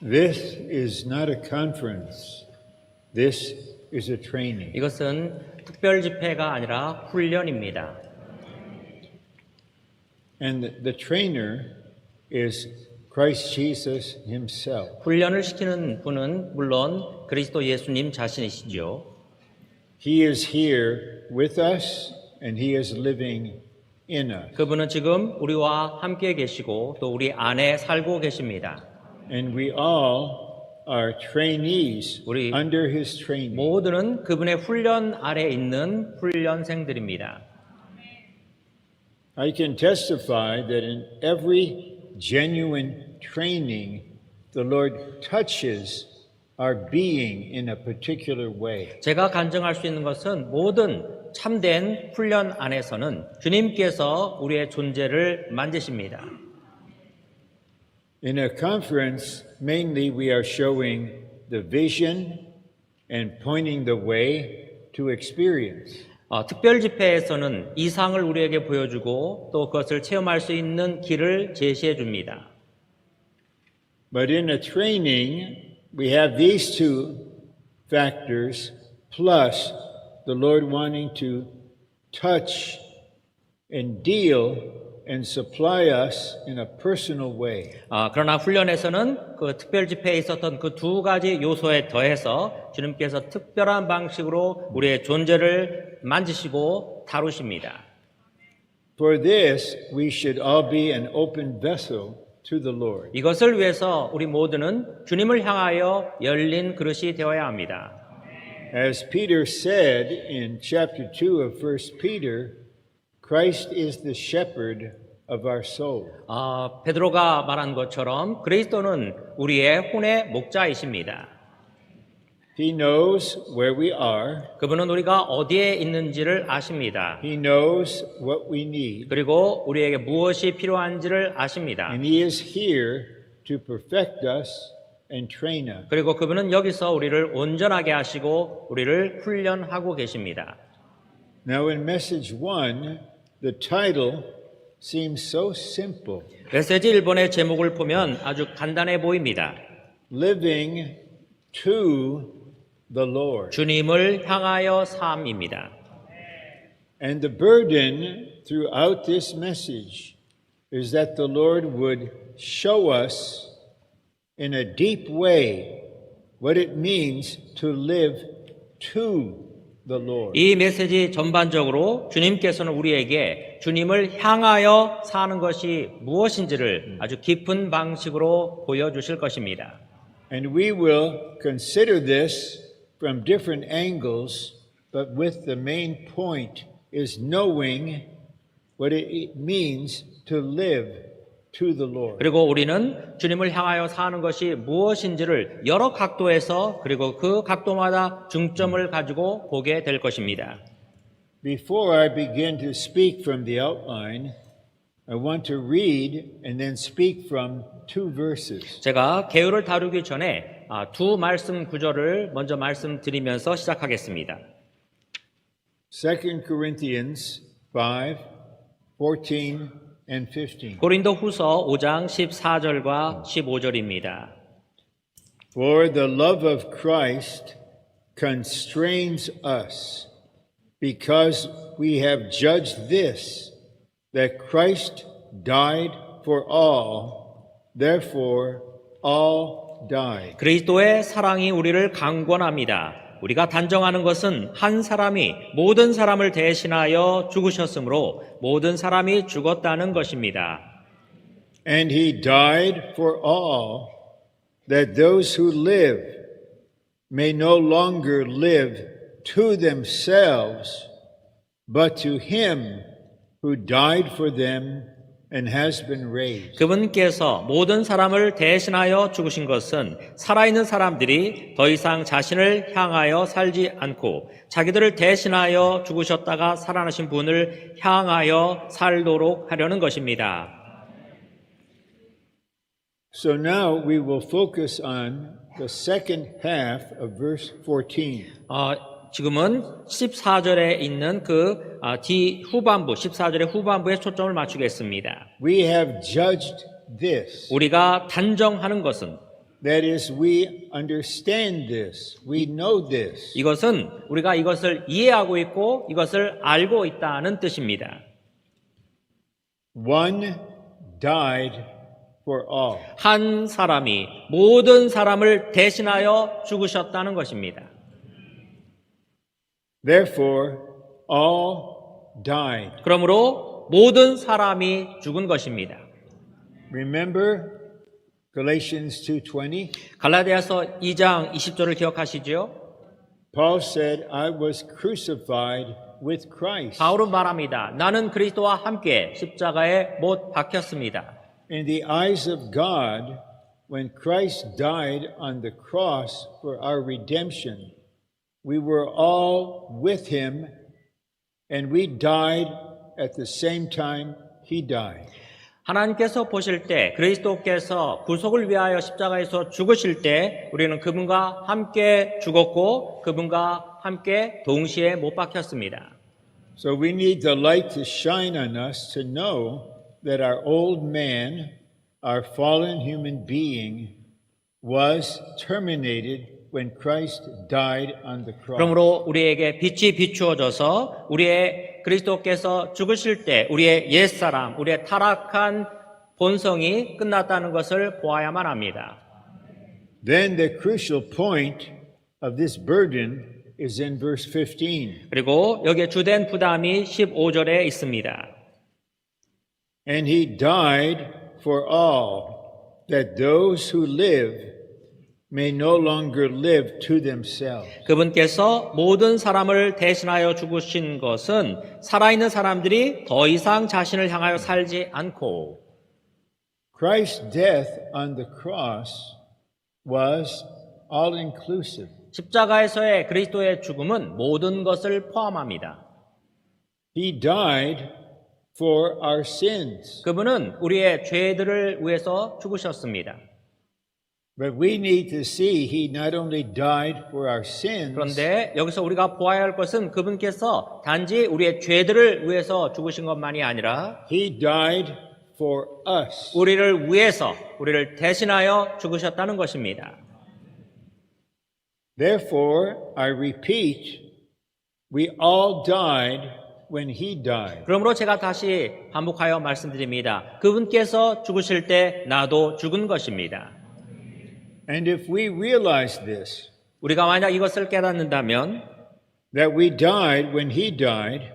This is not a conference. This is a training. 이것은 특별 집회가 아니라 훈련입니다. And the trainer is Christ Jesus himself. 훈련을 시키는 분은 물론 그리스도 예수님 자신이시죠. He is here with us and he is living in us. 그분은 지금 우리와 함께 계시고 또 우리 안에 살고 계십니다. And we all are trainees 우리 under his training. 모두는 그분의 훈련 아래 있는 훈련생들입니다. I can testify that in every genuine training, the Lord touches our being in a particular way. 제가 간증할 수 있는 것은 모든 참된 훈련 안에서는 주님께서 우리의 존재를 만지십니다. In a conference, mainly we are showing the vision and pointing the way to experience. 특별 집회에서는 이상을 우리에게 보여주고 또 그것을 체험할 수 있는 길을 제시해 줍니다. But in a training, we have these two factors, plus the Lord wanting to touch and deal and supply us in a personal way. 그러나 훈련에서는 그 특별 집회에 있었던 그 두 가지 요소에 더해서 주님께서 특별한 방식으로 우리의 존재를 만지시고 다루십니다. For this, we should all be an open vessel to the Lord. 이것을 위해서 우리 모두는 주님을 향하여 열린 그릇이 되어야 합니다. As Peter said in chapter 2 of 1 Peter, Christ is the shepherd of our soul. 베드로가 말한 것처럼 그리스도는 우리의 혼의 목자이십니다. He knows where we are. 그분은 우리가 어디에 있는지를 아십니다. He knows what we need. 그리고 우리에게 무엇이 필요한지를 아십니다. And he is here to perfect us and train us. 그리고 그분은 여기서 우리를 온전하게 하시고 우리를 훈련하고 계십니다. Now in message 1, the title seems so simple. 메시지 1번의 제목을 보면 아주 간단해 보입니다. Living to the Lord. 주님을 향하여 삶입니다. And the burden throughout this message is that the Lord would show us in a deep way what it means to live to the Lord. 이 메시지 전반적으로 주님께서는 우리에게 주님을 향하여 사는 것이 무엇인지를 아주 깊은 방식으로 보여주실 것입니다. And we will consider this from different angles, but with the main point is knowing what it means to live to the Lord. 그리고 우리는 주님을 향하여 사는 것이 무엇인지를 여러 각도에서 그리고 그 각도마다 중점을 가지고 보게 될 것입니다. Before I begin to speak from the outline, I want to read and then speak from two verses. 제가 개요를 다루기 전에 두 말씀 구절을 먼저 말씀드리면서 시작하겠습니다. 2 Corinthians 5, 14 and 15. 고린도 후서 5장 14절과 15절입니다. For the love of Christ constrains us, because we have judged this, that Christ died for all, therefore all died. 그리스도의 사랑이 우리를 강권합니다. 우리가 단정하는 것은 한 사람이 모든 사람을 대신하여 죽으셨으므로 모든 사람이 죽었다는 것입니다. And he died for all, that those who live may no longer live to themselves, but to him who died for them and has been raised. 그분께서 모든 사람을 대신하여 죽으신 것은 살아있는 사람들이 더 이상 자신을 향하여 살지 않고 자기들을 대신하여 죽으셨다가 살아나신 분을 향하여 살도록 하려는 것입니다. So now we will focus on the second half of verse 14. 지금은 14절에 있는 그 뒤 후반부, 14절의 후반부에 초점을 맞추겠습니다. We have judged this, 우리가 단정하는 것은 That is, we understand this, we know this. 이것은 우리가 이것을 이해하고 있고 이것을 알고 있다는 뜻입니다. One died for all. 한 사람이 모든 사람을 대신하여 죽으셨다는 것입니다. Therefore, all died. 그러므로 모든 사람이 죽은 것입니다. Remember Galatians 2:20? 갈라디아서 2장 20절을 기억하시죠? Paul said, I was crucified with Christ. 바울은 말합니다. 나는 그리스도와 함께 십자가에 못 박혔습니다. In the eyes of God, when Christ died on the cross for our redemption, we were all with him and we died at the same time he died. 하나님께서 보실 때 그리스도께서 구속을 위하여 십자가에서 죽으실 때 우리는 그분과 함께 죽었고 그분과 함께 동시에 못 박혔습니다. So we need the light to shine on us to know that our old man, our fallen human being, was terminated when Christ died on the cross. 그러므로 우리에게 빛이 비추어져서 우리의 그리스도께서 죽으실 때 우리의 옛사람, 우리의 타락한 본성이 끝났다는 것을 보아야만 합니다. Then the crucial point of this burden is in verse 15. 그리고 여기에 주된 부담이 15절에 있습니다. And he died for all, that those who live may no longer live to themselves. 그분께서 모든 사람을 대신하여 죽으신 것은 살아있는 사람들이 더 이상 자신을 향하여 살지 않고 Christ's death on the cross was all-inclusive. 십자가에서의 그리스도의 죽음은 모든 것을 포함합니다. He died for our sins. 그분은 우리의 죄들을 위해서 죽으셨습니다. But we need to see he not only died for our sins, 그런데 여기서 우리가 보아야 할 것은 그분께서 단지 우리의 죄들을 위해서 죽으신 것만이 아니라 he died for us. 우리를 위해서, 우리를 대신하여 죽으셨다는 것입니다. Therefore, I repeat, we all died when he died. 그러므로 제가 다시 반복하여 말씀드립니다. 그분께서 죽으실 때 나도 죽은 것입니다. And if we realize this, 우리가 만약 이것을 깨닫는다면 that we died when he died,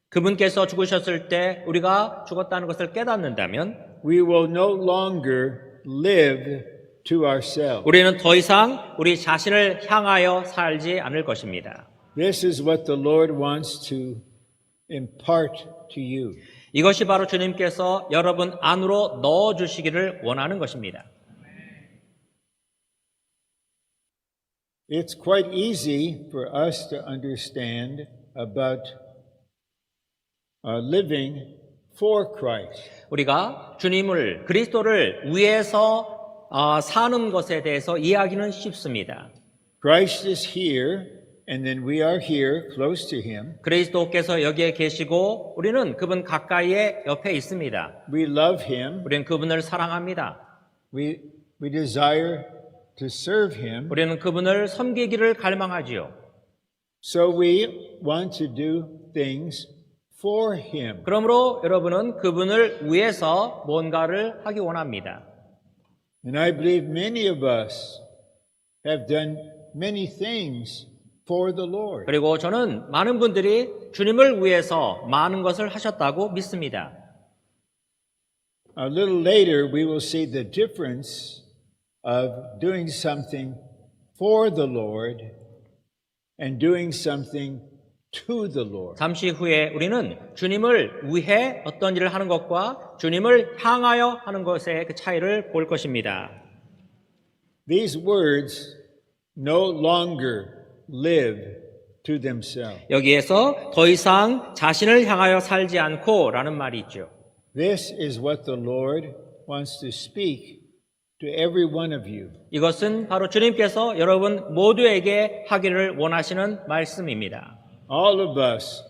그분께서 죽으셨을 때 우리가 죽었다는 것을 깨닫는다면 we will no longer live to ourselves. 우리는 더 이상 우리 자신을 향하여 살지 않을 것입니다. This is what the Lord wants to impart to you. 이것이 바로 주님께서 여러분 안으로 넣어주시기를 원하는 것입니다. It's quite easy for us to understand about living for Christ. 우리가 주님을 그리스도를 위해서 사는 것에 대해서 이해하기는 쉽습니다. Christ is here, and then we are here, close to him. 그리스도께서 여기에 계시고 우리는 그분 가까이에 옆에 있습니다. We love him. 우리는 그분을 사랑합니다. We desire to serve him. 우리는 그분을 섬기기를 갈망하지요. So we want to do things for him. 그러므로 여러분은 그분을 위해서 뭔가를 하기 원합니다. And I believe many of us have done many things for the Lord. 그리고 저는 많은 분들이 주님을 위해서 많은 것을 하셨다고 믿습니다. A little later we will see the difference of doing something for the Lord and doing something to the Lord. 잠시 후에 우리는 주님을 위해 어떤 일을 하는 것과 주님을 향하여 하는 것의 그 차이를 볼 것입니다. These words no longer live to themselves. 여기에서 더 이상 자신을 향하여 살지 않고라는 말이 있죠. This is what the Lord wants to speak to every one of you. 이것은 바로 주님께서 여러분 모두에게 하기를 원하시는 말씀입니다. All of us,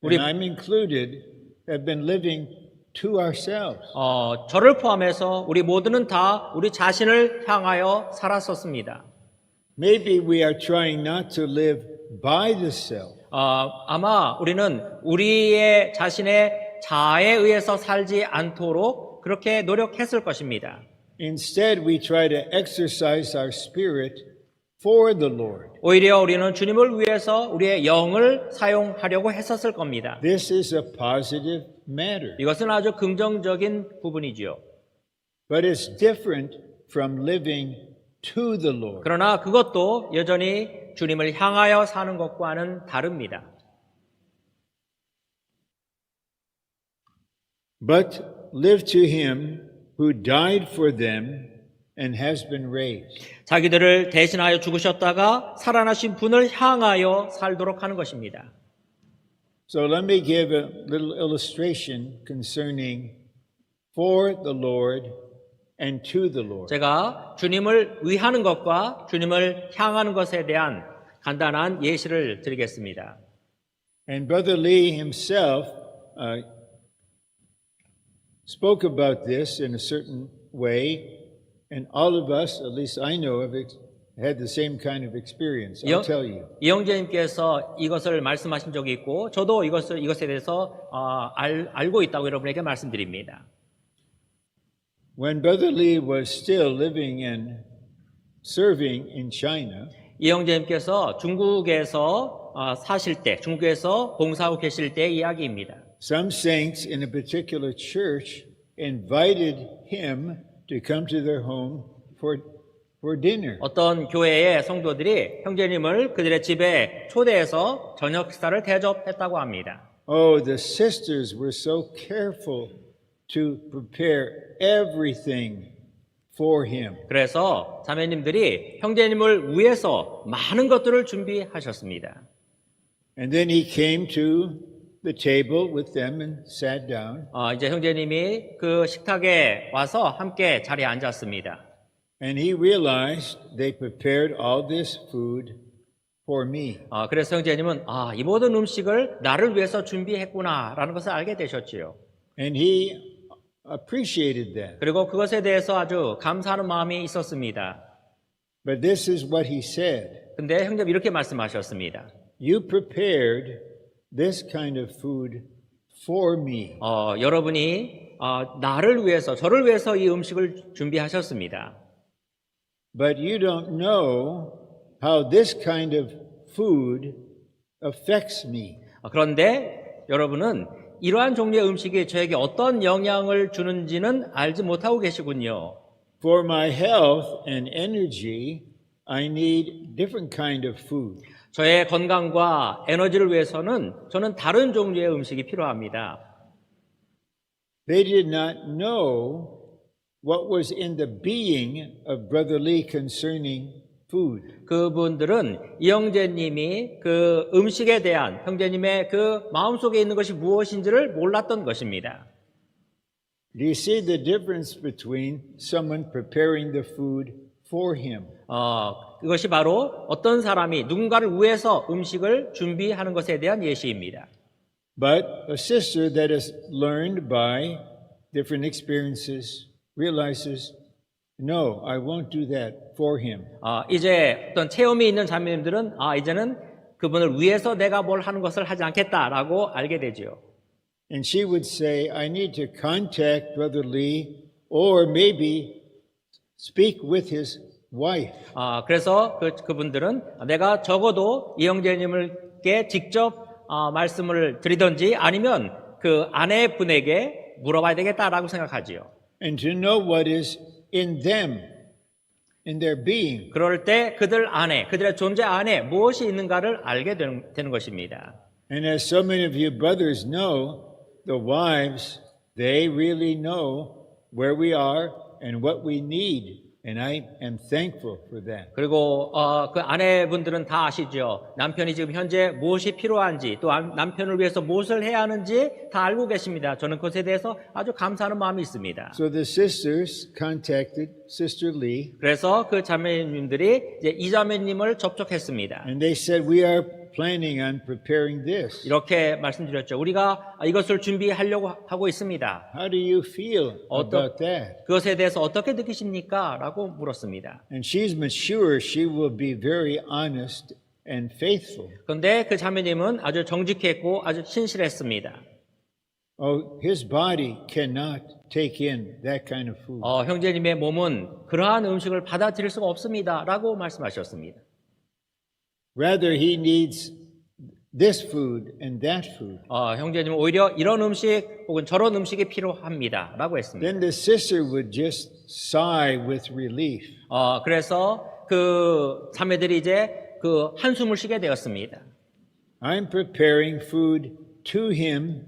우리- and I'm included, have been living to ourselves. 저를 포함해서 우리 모두는 다 우리 자신을 향하여 살았었습니다. Maybe we are trying not to live by the self, 아마 우리는 우리의 자신의 자아에 의해서 살지 않도록 그렇게 노력했을 것입니다. instead we try to exercise our spirit for the Lord. 오히려 우리는 주님을 위해서 우리의 영을 사용하려고 했었을 겁니다. This is a positive matter, 이것은 아주 긍정적인 부분이지요. but it's different from living to the Lord. 그러나 그것도 여전히 주님을 향하여 사는 것과는 다릅니다. But live to him who died for them and has been raised. 자기들을 대신하여 죽으셨다가 살아나신 분을 향하여 살도록 하는 것입니다. So let me give a little illustration concerning for the Lord and to the Lord. 제가 주님을 위하는 것과 주님을 향하는 것에 대한 간단한 예시를 드리겠습니다. And Brother Lee himself spoke about this in a certain way, and all of us, at least I know of it, had the same kind of experience. I'll tell you. 이영재님께서 이것을 말씀하신 적이 있고 저도 이것에 대해서 알고 있다고 여러분에게 말씀드립니다. When Brother Lee was still living and serving in China, 이영재님께서 중국에서 사실 때, 중국에서 봉사하고 계실 때의 이야기입니다. some saints in a particular church invited him to come to their home for dinner. 어떤 교회의 성도들이 형제님을 그들의 집에 초대해서 저녁 식사를 대접했다고 합니다. Oh, the sisters were so careful to prepare everything for him. 그래서 자매님들이 형제님을 위해서 많은 것들을 준비하셨습니다. And then he came to the table with them and sat down. 이제 형제님이 그 식탁에 와서 함께 자리에 앉았습니다. And he realized they prepared all this food for me. 그래서 형제님은 이 모든 음식을 나를 위해서 준비했구나라는 것을 알게 되셨지요. And he appreciated that. 그리고 그것에 대해서 아주 감사하는 마음이 있었습니다. But this is what he said. 근데 형제님 이렇게 말씀하셨습니다. You prepared this kind of food for me. 여러분이 나를 위해서, 저를 위해서 이 음식을 준비하셨습니다. But you don't know how this kind of food affects me. 그런데 여러분은 이러한 종류의 음식이 저에게 어떤 영향을 주는지는 알지 못하고 계시군요. For my health and energy, I need different kind of food. 저의 건강과 에너지를 위해서는 저는 다른 종류의 음식이 필요합니다. They did not know what was in the being of Brother Lee concerning food. 그분들은 이영재님이 그 음식에 대한 형제님의 그 마음속에 있는 것이 무엇인지를 몰랐던 것입니다. Do you see the difference between someone preparing the food for him? 그것이 바로 어떤 사람이 누군가를 위해서 음식을 준비하는 것에 대한 예시입니다. But a sister that has learned by different experiences realizes, no, I won't do that for him. 이제 어떤 체험이 있는 자매님들은 이제는 그분을 위해서 내가 뭘 하는 것을 하지 않겠다라고 알게 되지요. And she would say, I need to contact Brother Lee or maybe speak with his wife. 그래서 그분들은 내가 적어도 이영재님께 직접 말씀을 드리든지 아니면 그 아내분에게 물어봐야 되겠다라고 생각하지요. And to know what is in them, in their being. 그럴 때 그들 안에, 그들의 존재 안에 무엇이 있는가를 알게 되는 것입니다. And as so many of you brothers know, the wives, they really know where we are and what we need. And I am thankful for that. 그리고 그 아내분들은 다 아시죠. 남편이 지금 현재 무엇이 필요한지 또 남편을 위해서 무엇을 해야 하는지 다 알고 계십니다. 저는 그것에 대해서 아주 감사하는 마음이 있습니다. So the sisters contacted Sister Lee. 그래서 그 자매님들이 이제 이 자매님을 접촉했습니다. And they said, we are planning on preparing this. 이렇게 말씀드렸죠. 우리가 이것을 준비하려고 하고 있습니다. How do you feel about that? 그것에 대해서 어떻게 느끼십니까? 라고 물었습니다. And she's mature. She will be very honest and faithful. 그런데 그 자매님은 아주 정직했고 아주 신실했습니다. Oh, his body cannot take in that kind of food. 형제님의 몸은 그러한 음식을 받아들일 수가 없습니다. 라고 말씀하셨습니다. Rather, he needs this food and that food. 형제님은 오히려 이런 음식 혹은 저런 음식이 필요합니다. 라고 했습니다. Then the sister would just sigh with relief. 그래서 그 자매들이 이제 그 한숨을 쉬게 되었습니다. I'm preparing food to him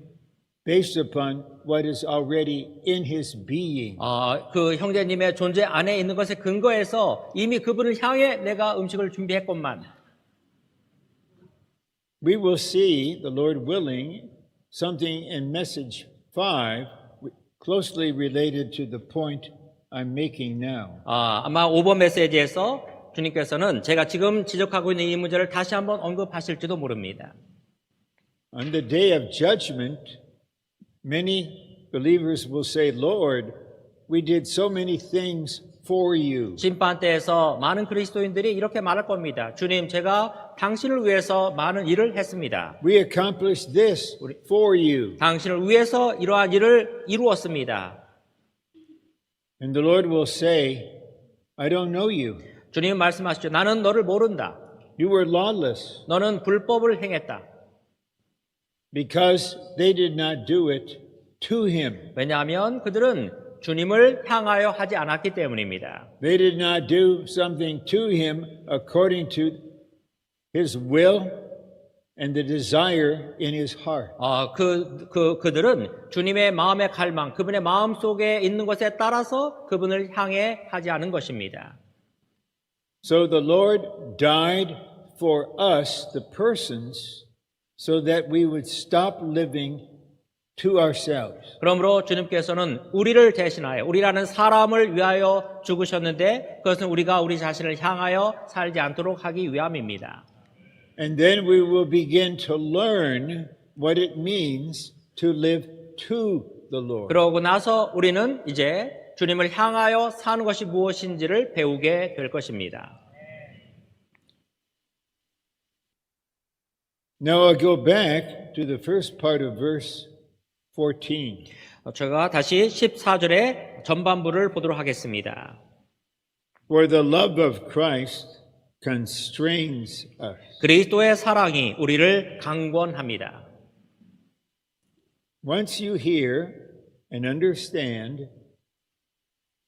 based upon what is already in his being. 그 형제님의 존재 안에 있는 것에 근거해서 이미 그분을 향해 내가 음식을 준비했건만. We will see, the Lord willing, something in message 5 closely related to the point I'm making now. 아마 5번 메시지에서 주님께서는 제가 지금 지적하고 있는 이 문제를 다시 한번 언급하실지도 모릅니다. On the day of judgment, many believers will say, Lord, we did so many things for you. 심판 때에서 많은 그리스도인들이 이렇게 말할 겁니다. 주님, 제가 당신을 위해서 많은 일을 했습니다. We accomplished this for you. 당신을 위해서 이러한 일을 이루었습니다. And the Lord will say, I don't know you. 주님 말씀하시죠. 나는 너를 모른다. You were lawless 너는 불법을 행했다. because they did not do it to him. 왜냐하면 그들은 주님을 향하여 하지 않았기 때문입니다. They did not do something to him according to his will and the desire in his heart. 그들은 주님의 마음의 갈망, 그분의 마음 속에 있는 것에 따라서 그분을 향해 하지 않은 것입니다. So the Lord died for us, the persons, so that we would stop living to ourselves. 그러므로 주님께서는 우리를 대신하여 우리라는 사람을 위하여 죽으셨는데 그것은 우리가 우리 자신을 향하여 살지 않도록 하기 위함입니다. And then we will begin to learn what it means to live to the Lord. 그러고 나서 우리는 이제 주님을 향하여 사는 것이 무엇인지를 배우게 될 것입니다. Now I'll go back to the first part of verse 14. 제가 다시 14절의 전반부를 보도록 하겠습니다. For the love of Christ constrains us. 그리스도의 사랑이 우리를 강권합니다. Once you hear and understand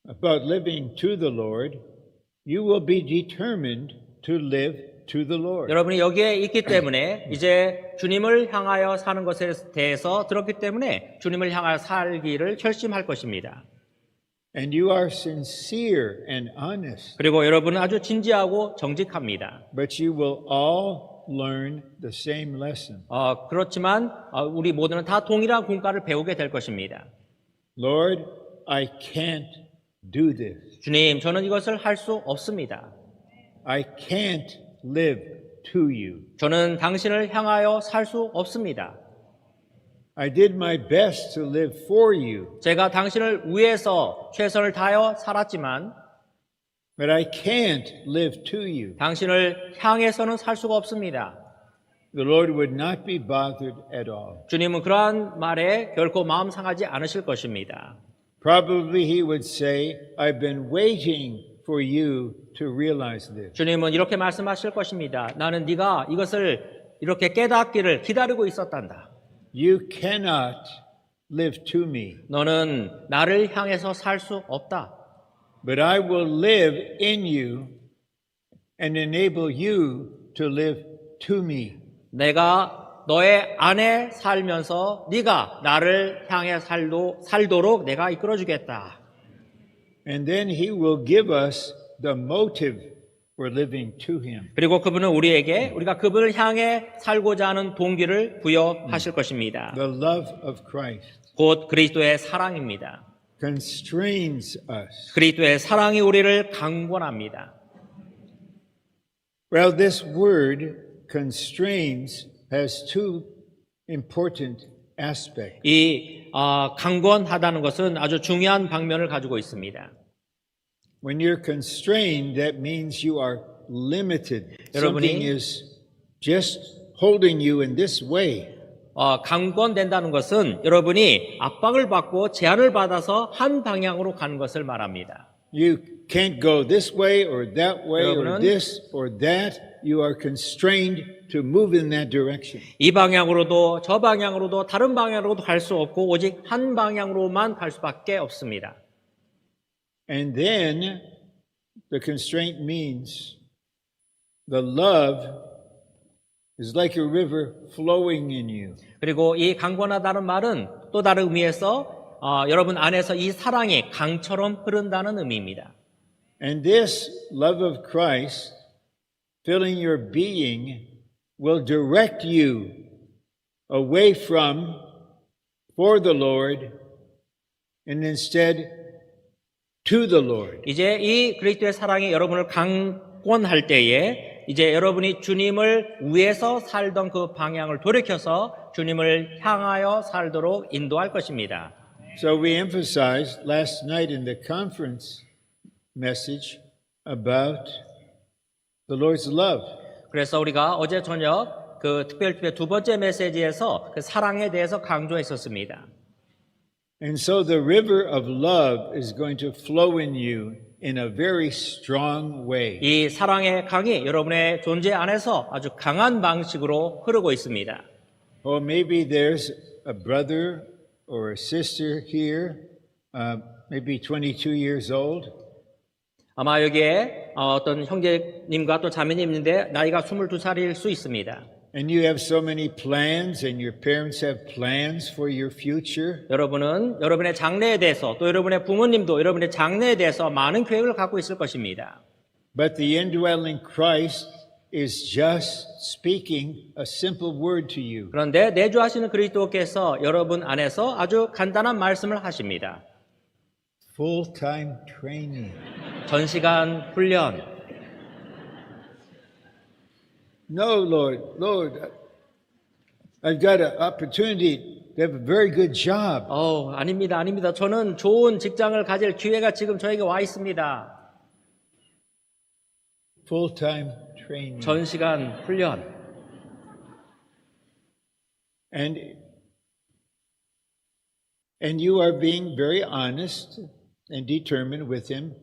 about living to the Lord, you will be determined to live to the Lord. 여러분이 여기에 있기 때문에 이제 주님을 향하여 사는 것에 대해서 들었기 때문에 주님을 향하여 살기를 결심할 것입니다. And you are sincere and honest, 그리고 여러분은 아주 진지하고 정직합니다. but you will all learn the same lesson. 그렇지만 우리 모두는 다 동일한 공과를 배우게 될 것입니다. Lord, I can't do this. 주님, 저는 이것을 할 수 없습니다. I can't live to you. 저는 당신을 향하여 살 수 없습니다. I did my best to live for you, 제가 당신을 위해서 최선을 다하여 살았지만 but I can't live to you. 당신을 향해서는 살 수가 없습니다. The Lord would not be bothered at all. 주님은 그러한 말에 결코 마음 상하지 않으실 것입니다. Probably he would say, I've been waiting for you to realize this. 주님은 이렇게 말씀하실 것입니다. 나는 네가 이것을 이렇게 깨닫기를 기다리고 있었단다. You cannot live to me, 너는 나를 향해서 살 수 없다. but I will live in you and enable you to live to me. 내가 너의 안에 살면서 네가 나를 향해 살도록 내가 이끌어주겠다. And then he will give us the motive for living to him. 그리고 그분은 우리가 그분을 향해 살고자 하는 동기를 부여하실 것입니다. The love of Christ 곧 그리스도의 사랑입니다. constrains us. 그리스도의 사랑이 우리를 강권합니다. Well, this word constrains has two important aspects. 이 강권하다는 것은 아주 중요한 방면을 가지고 있습니다. When you're constrained, that means you are limited. Something is just holding you in this way. 강권된다는 것은 여러분이 압박을 받고 제한을 받아서 한 방향으로 가는 것을 말합니다. You can't go this way or that way or 여러분은 this or that. You are constrained to move in that direction. 이 방향으로도 저 방향으로도 다른 방향으로도 갈 수 없고 오직 한 방향으로만 갈 수밖에 없습니다. And then the constraint means the love is like a river flowing in you. 그리고 이 강권하다는 말은 또 다른 의미에서 여러분 안에서 이 사랑이 강처럼 흐른다는 의미입니다. And this love of Christ filling your being will direct you away from, for the Lord, and instead to the Lord. 이제 이 그리스도의 사랑이 여러분을 강권할 때에 이제 여러분이 주님을 위해서 살던 그 방향을 돌이켜서 주님을 향하여 살도록 인도할 것입니다. So we emphasized last night in the conference message about the Lord's love. 그래서 우리가 어제 저녁 그 특별집회 두 번째 메시지에서 그 사랑에 대해서 강조했었습니다. And so the river of love is going to flow in you in a very strong way. 이 사랑의 강이 여러분의 존재 안에서 아주 강한 방식으로 흐르고 있습니다. Or maybe there's a brother or a sister here, maybe 22 years old. 아마 여기에 어떤 형제님과 또 자매님 있는데 나이가 22살일 수 있습니다. And you have so many plans and your parents have plans for your future. 여러분은 여러분의 장래에 대해서 또 여러분의 부모님도 여러분의 장래에 대해서 많은 계획을 갖고 있을 것입니다. But the indwelling Christ is just speaking a simple word to you. 그런데 내주하시는 그리스도께서 여러분 안에서 아주 간단한 말씀을 하십니다. Full-time training. 전시간 훈련. No, Lord, I've got an opportunity to have a very good job. 아닙니다. 저는 좋은 직장을 가질 기회가 지금 저에게 와 있습니다. Full-time training. 전시간 훈련. And you are being very honest and determined with him.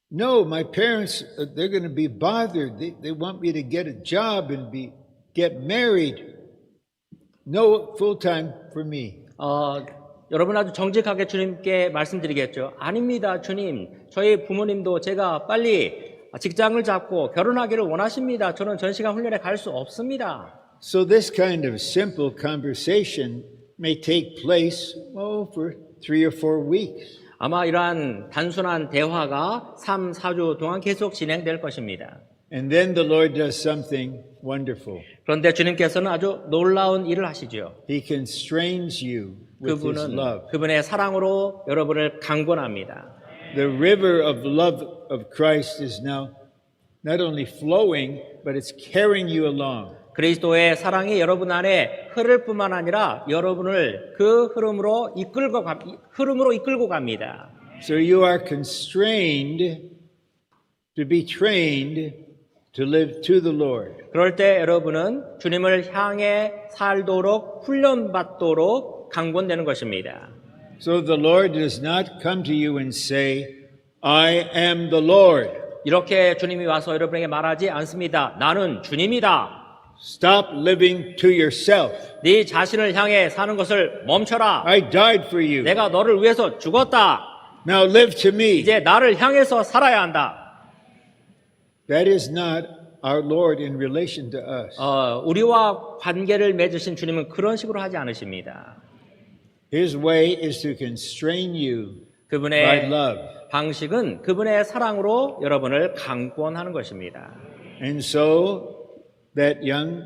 No, my parents, they're going to be bothered. They want me to get a job and get married. No full-time for me. 여러분 아주 정직하게 주님께 말씀드리겠죠. 아닙니다, 주님. 저희 부모님도 제가 빨리 직장을 잡고 결혼하기를 원하십니다. 저는 전시간 훈련에 갈 수 없습니다. So this kind of simple conversation may take place, for 3 or 4 weeks. 아마 이러한 단순한 대화가 3, 4주 동안 계속 진행될 것입니다. And then the Lord does something wonderful. 그런데 주님께서는 아주 놀라운 일을 하시죠. He constrains you with His love. 그분의 사랑으로 여러분을 강권합니다. The river of love of Christ is now not only flowing, but it's carrying you along. 그리스도의 사랑이 여러분 안에 흐를 뿐만 아니라 여러분을 그 흐름으로 이끌고 갑니다. So you are constrained to be trained to live to the Lord. 그럴 때 여러분은 주님을 향해 살도록 훈련받도록 강권되는 것입니다. So the Lord does not come to you and say, I am the Lord. 이렇게 주님이 와서 여러분에게 말하지 않습니다. 나는 주님이다. Stop living to yourself. 네 자신을 향해 사는 것을 멈춰라. I died for you. 내가 너를 위해서 죽었다. Now live to me. 이제 나를 향해서 살아야 한다. That is not our Lord in relation to us. 우리와 관계를 맺으신 주님은 그런 식으로 하지 않으십니다. His way is to constrain you by 그분의 love. 방식은 그분의 사랑으로 여러분을 강권하는 것입니다. And so that young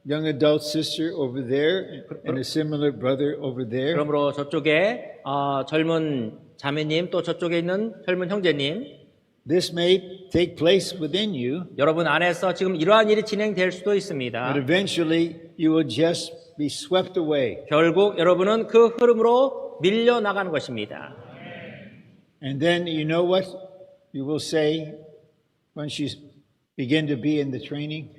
adult sister over there and a similar brother over there, 그러므로 저쪽에 젊은 자매님 또 저쪽에 있는 젊은 형제님, This may take place within you, 여러분 안에서 지금 이러한 일이 진행될 수도 but 있습니다. eventually you will just be swept away. 결국 여러분은 그 흐름으로 밀려나가는 것입니다. And then you know what you will say once you begin to be in the training?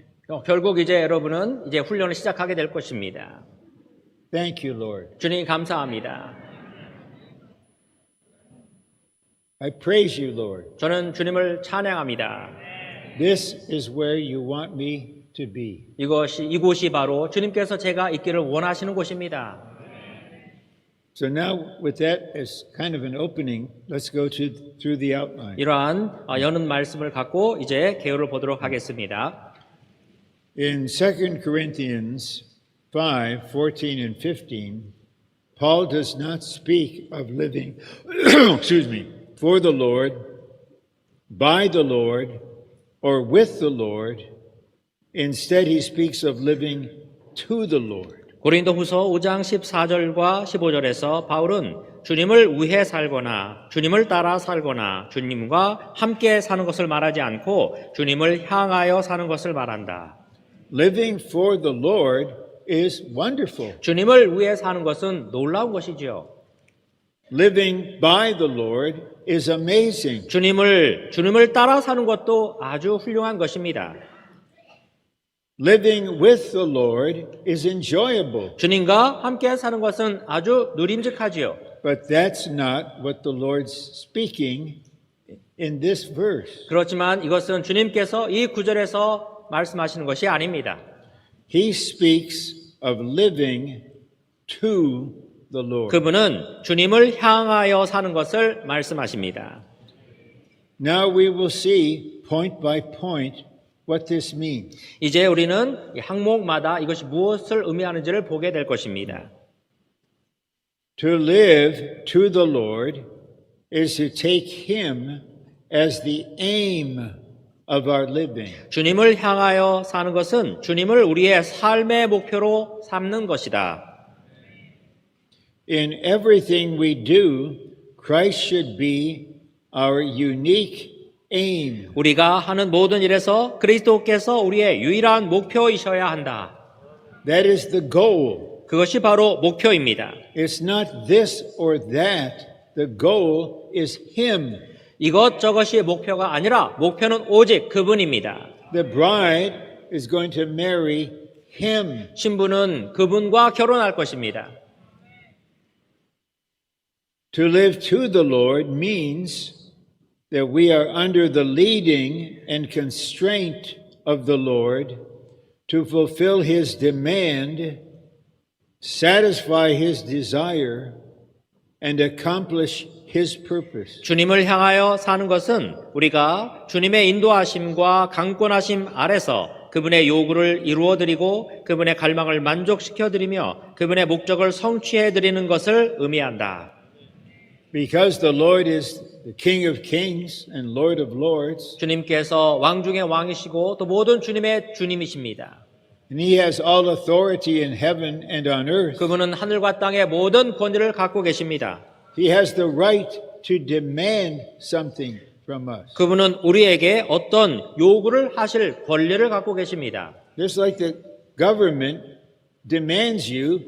결국 이제 여러분은 이제 훈련을 시작하게 될 것입니다. Thank you, Lord. 주님 감사합니다. I praise you, Lord. 저는 주님을 찬양합니다. This is where you want me to be. 이곳이 바로 주님께서 제가 있기를 원하시는 곳입니다. So now, with that as kind of an opening, let's go through the outline. 이러한 여는 말씀을 갖고 이제 개요를 보도록 하겠습니다. In 2 Corinthians 5:14 and 15, Paul does not speak of living, excuse me, for the Lord, by the Lord, or with the Lord. Instead, he speaks of living to the Lord. 고린도후서 5장 14절과 15절에서 바울은 주님을 위해 살거나 주님을 따라 살거나 주님과 함께 사는 것을 말하지 않고 주님을 향하여 사는 것을 말한다. Living for the Lord is wonderful. 주님을 위해 사는 것은 놀라운 것이지요. Living by the Lord is amazing. 주님을 따라 사는 것도 아주 훌륭한 것입니다. Living with the Lord is enjoyable. 주님과 함께 사는 것은 아주 누림직하지요. But that's not what the Lord's speaking in this verse. 그렇지만 이것은 주님께서 이 구절에서 말씀하시는 것이 아닙니다. He speaks of living to the Lord. 그분은 주님을 향하여 사는 것을 말씀하십니다. Now we will see point by point what this means. 이제 우리는 이 항목마다 이것이 무엇을 의미하는지를 보게 될 것입니다. To live to the Lord is to take Him as the aim of our living. 주님을 향하여 사는 것은 주님을 우리의 삶의 목표로 삼는 것이다. In everything we do, Christ should be our unique aim. 우리가 하는 모든 일에서 그리스도께서 우리의 유일한 목표이셔야 한다. That is the goal. 그것이 바로 목표입니다. It's not this or that. The goal is Him. 이것저것이 목표가 아니라 목표는 오직 그분입니다. The bride is going to marry Him. 신부는 그분과 결혼할 것입니다. To live to the Lord means that we are under the leading and constraint of the Lord to fulfill His demand, satisfy His desire, and accomplish His purpose. 주님을 향하여 사는 것은 우리가 주님의 인도하심과 강권하심 아래서 그분의 요구를 이루어드리고 그분의 갈망을 만족시켜드리며 그분의 목적을 성취해드리는 것을 의미한다. Because the Lord is the King of Kings and Lord of Lords, 주님께서 왕 중의 왕이시고 또 모든 주님의 주님이십니다. and He has all authority in heaven and on earth, 그분은 하늘과 땅의 모든 권위를 갖고 계십니다. He has the right to demand something from us. 그분은 우리에게 어떤 요구를 하실 권리를 갖고 계십니다. Just like the government demands you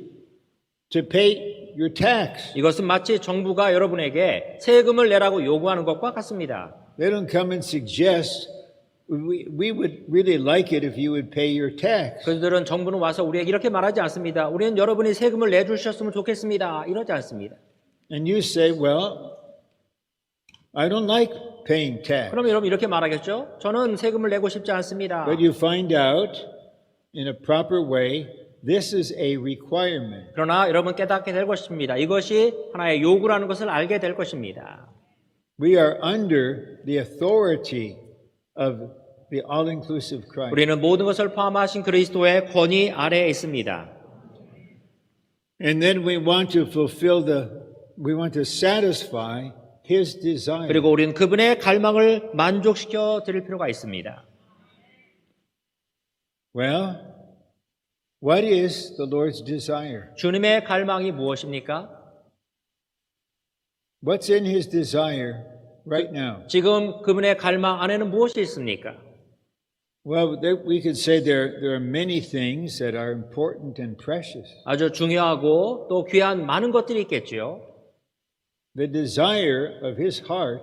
to pay your tax. 이것은 마치 정부가 여러분에게 세금을 내라고 요구하는 것과 같습니다. They don't come and suggest, we would really like it if you would pay your tax. 그들은 정부는 와서 우리에게 이렇게 말하지 않습니다. 우리는 여러분이 세금을 내주셨으면 좋겠습니다. 이러지 않습니다. And you say, well, I don't like paying tax. 그럼 여러분 이렇게 말하겠죠? 저는 세금을 내고 싶지 않습니다. But you find out in a proper way, this is a requirement. 그러나 여러분 깨닫게 될 것입니다. 이것이 하나의 요구라는 것을 알게 될 것입니다. We are under the authority of the all-inclusive Christ. 우리는 모든 것을 포함하신 그리스도의 권위 아래에 있습니다. And then we want to satisfy His desire. 그리고 우리는 그분의 갈망을 만족시켜 드릴 필요가 있습니다. Well, what is the Lord's desire? 주님의 갈망이 무엇입니까? What's in His desire right now? 지금 그분의 갈망 안에는 무엇이 있습니까? Well, we could say there are many things that are important and precious. 아주 중요하고 또 귀한 많은 것들이 있겠지요. The desire of his heart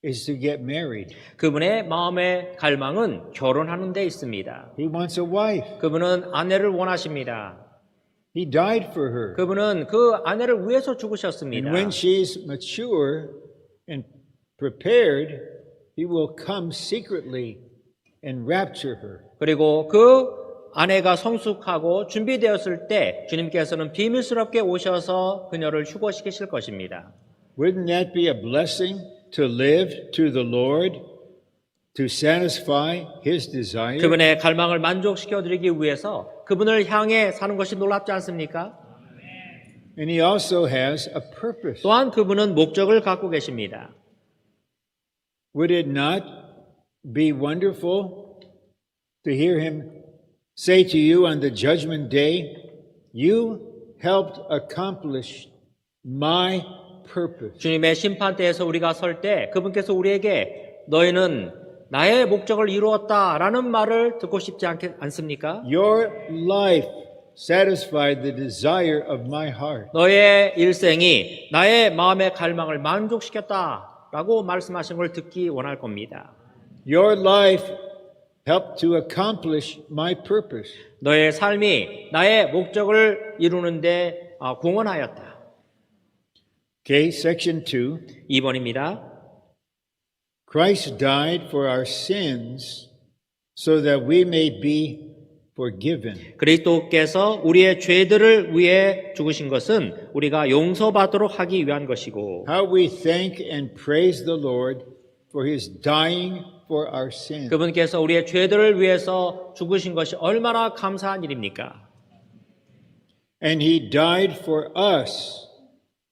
is to get married. 그분의 마음의 갈망은 결혼하는 데 있습니다. He wants a wife. 그분은 아내를 원하십니다. He died for her. 그분은 그 아내를 위해서 죽으셨습니다. And when she's mature and prepared, he will come secretly and rapture her. 그리고 그 아내가 성숙하고 준비되었을 때 주님께서는 비밀스럽게 오셔서 그녀를 휴거시키실 것입니다. Wouldn't that be a blessing to live to the Lord, to satisfy his desire? 그분의 갈망을 만족시켜 드리기 위해서 그분을 향해 사는 것이 놀랍지 않습니까? And he also has a purpose. 또한 그분은 목적을 갖고 계십니다. Would it not be wonderful to hear him say to you on the judgment day, you helped accomplish my purpose. 주님의 심판대에서 우리가 설 때 그분께서 우리에게 너희는 나의 목적을 이루었다라는 말을 듣고 싶지 않습니까? Your life satisfied the desire of my heart. 너의 일생이 나의 마음의 갈망을 만족시켰다라고 말씀하신 걸 듣기 원할 겁니다. Your life helped to accomplish my purpose. 너의 삶이 나의 목적을 이루는데 공헌하였다. Okay, section 2. 2번입니다. Christ died for our sins so that we may be forgiven. 그리스도께서 우리의 죄들을 위해 죽으신 것은 우리가 용서받도록 하기 위한 것이고 How we thank and praise the Lord for his dying for our sins. 그분께서 우리의 죄들을 위해서 죽으신 것이 얼마나 감사한 일입니까? And he died for us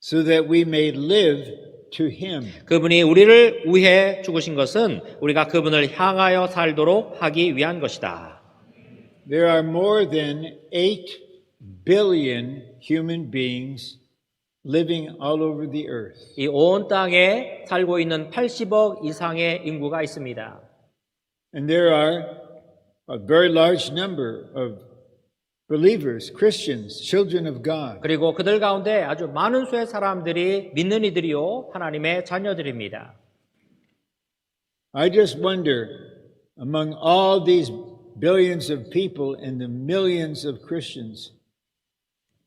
so that we may live to him. 그분이 우리를 위해 죽으신 것은 우리가 그분을 향하여 살도록 하기 위한 것이다. There are more than 8 billion human beings living all over the earth. 이 온 땅에 살고 있는 80억 이상의 인구가 있습니다. And there are a very large number of believers, Christians, children of God. 그리고 그들 가운데 아주 많은 수의 사람들이 믿는 이들이요 하나님의 자녀들입니다. I just wonder, among all these billions of people and the millions of Christians,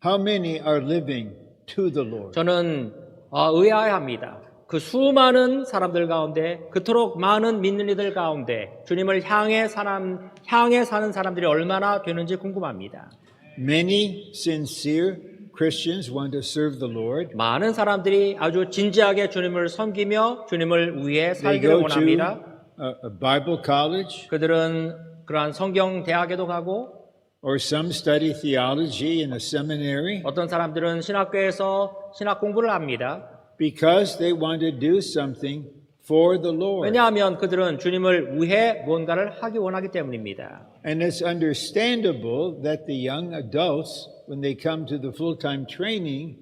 how many are living to the Lord? 저는 의아해합니다. 그 수많은 사람들 가운데 그토록 많은 믿는 이들 가운데 주님을 향해 사는 사람들이 얼마나 되는지 궁금합니다. Many sincere Christians want to serve the Lord. 많은 사람들이 아주 진지하게 주님을 섬기며 주님을 위해 They 살기를 go 원합니다. to a Bible college, 그들은 그러한 성경 대학에도 가고 or some study theology in a seminary, 어떤 사람들은 신학교에서 신학 공부를 합니다. because they want to do something for the Lord. 왜냐하면 그들은 주님을 위해 뭔가를 하기 원하기 때문입니다. And it's understandable that the young adults, when they come to the full-time training,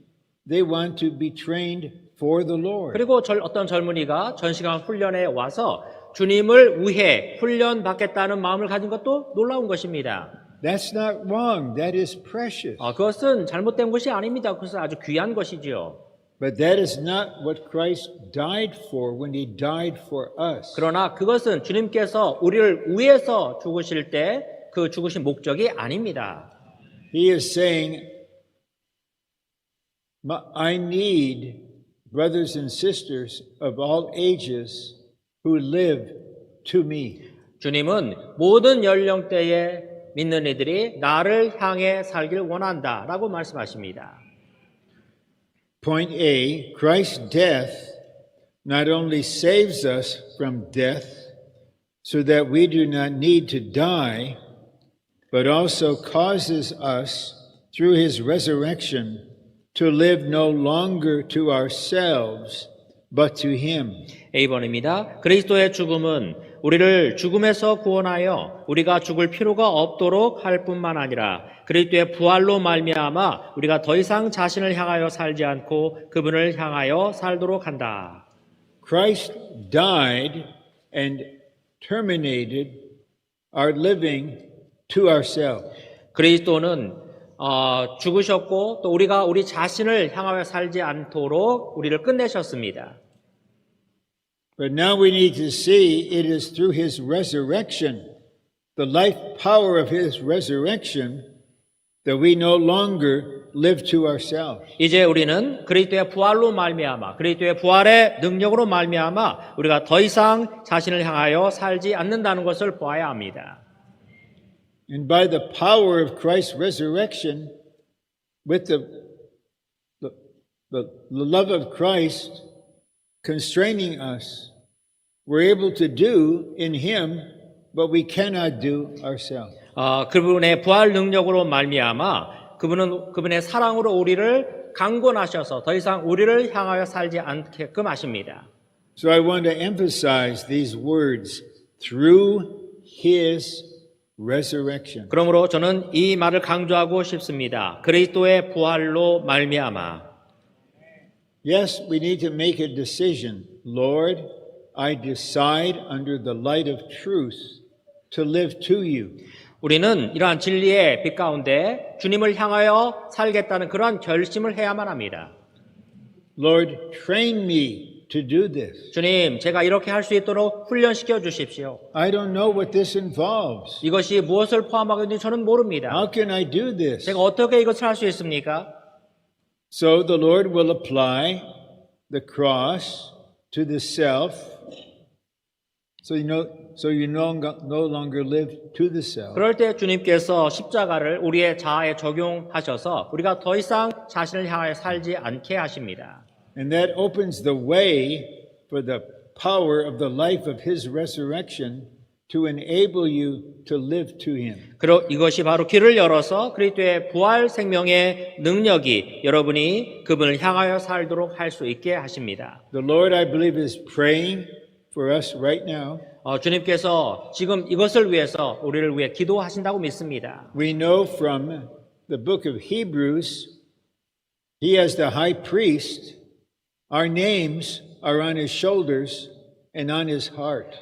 they want to be trained for the Lord. 그리고 어떤 젊은이가 전시간 훈련에 와서 주님을 위해 훈련 받겠다는 마음을 가진 것도 놀라운 것입니다. That's not wrong. That is precious. 그것은 잘못된 것이 아닙니다. 그것은 아주 귀한 것이지요. But that is not what Christ died for when he died for us. 그러나 그것은 주님께서 우리를 위해서 죽으실 때 그 죽으신 목적이 아닙니다. He is saying, I need brothers and sisters of all ages who live to me. 주님은 모든 연령대의 믿는 이들이 나를 향해 살길 원한다라고 말씀하십니다. Point A, Christ's death not only saves us from death so that we do not need to die, but also causes us, through his resurrection, to live no longer to ourselves, but to him. A번입니다. 그리스도의 죽음은 우리를 죽음에서 구원하여 우리가 죽을 필요가 없도록 할 뿐만 아니라 그리스도의 부활로 말미암아 우리가 더 이상 자신을 향하여 살지 않고 그분을 향하여 살도록 한다. Christ died and terminated our living to ourselves. 그리스도는 죽으셨고 또 우리가 우리 자신을 향하여 살지 않도록 우리를 끝내셨습니다. But now we need to see it is through his resurrection, the life power of his resurrection, that we no longer live to ourselves. 이제 우리는 그리스도의 부활로 말미암아 그리스도의 부활의 능력으로 말미암아 우리가 더 이상 자신을 향하여 살지 않는다는 것을 보아야 합니다. And by the power of Christ's resurrection, with the love of Christ constraining us, we're able to do in him what we cannot do ourselves. 그분의 부활 능력으로 말미암아 그분의 사랑으로 우리를 강권하셔서 더 이상 우리를 향하여 살지 않게끔 하십니다. So I want to emphasize these words, through his resurrection. 그러므로 저는 이 말을 강조하고 싶습니다. 그리스도의 부활로 말미암아. Yes, we need to make a decision. Lord, I decide under the light of truth to live to you. 우리는 이러한 진리의 빛 가운데 주님을 향하여 살겠다는 그러한 결심을 해야만 합니다. Lord, train me to do this. 주님, 제가 이렇게 할 수 있도록 훈련시켜 주십시오. I don't know what this involves. 이것이 무엇을 포함하고 있는지 저는 모릅니다. How can I do this? 제가 어떻게 이것을 할 수 있습니까? So the Lord will apply the cross to the self. So you no longer live to the self. 그럴 때 주님께서 십자가를 우리의 자아에 적용하셔서 우리가 더 이상 자신을 향하여 살지 않게 하십니다. And that opens the way for the power of the life of his resurrection to enable you to live to him. 이것이 바로 길을 열어서 그리스도의 부활 생명의 능력이 여러분이 그분을 향하여 살도록 할 수 있게 하십니다. The Lord, I believe, is praying for us right now. 주님께서 지금 이것을 위해서 우리를 위해 기도하신다고 믿습니다. We know from the book of Hebrews, he as the high priest, our names are on his shoulders and on his heart.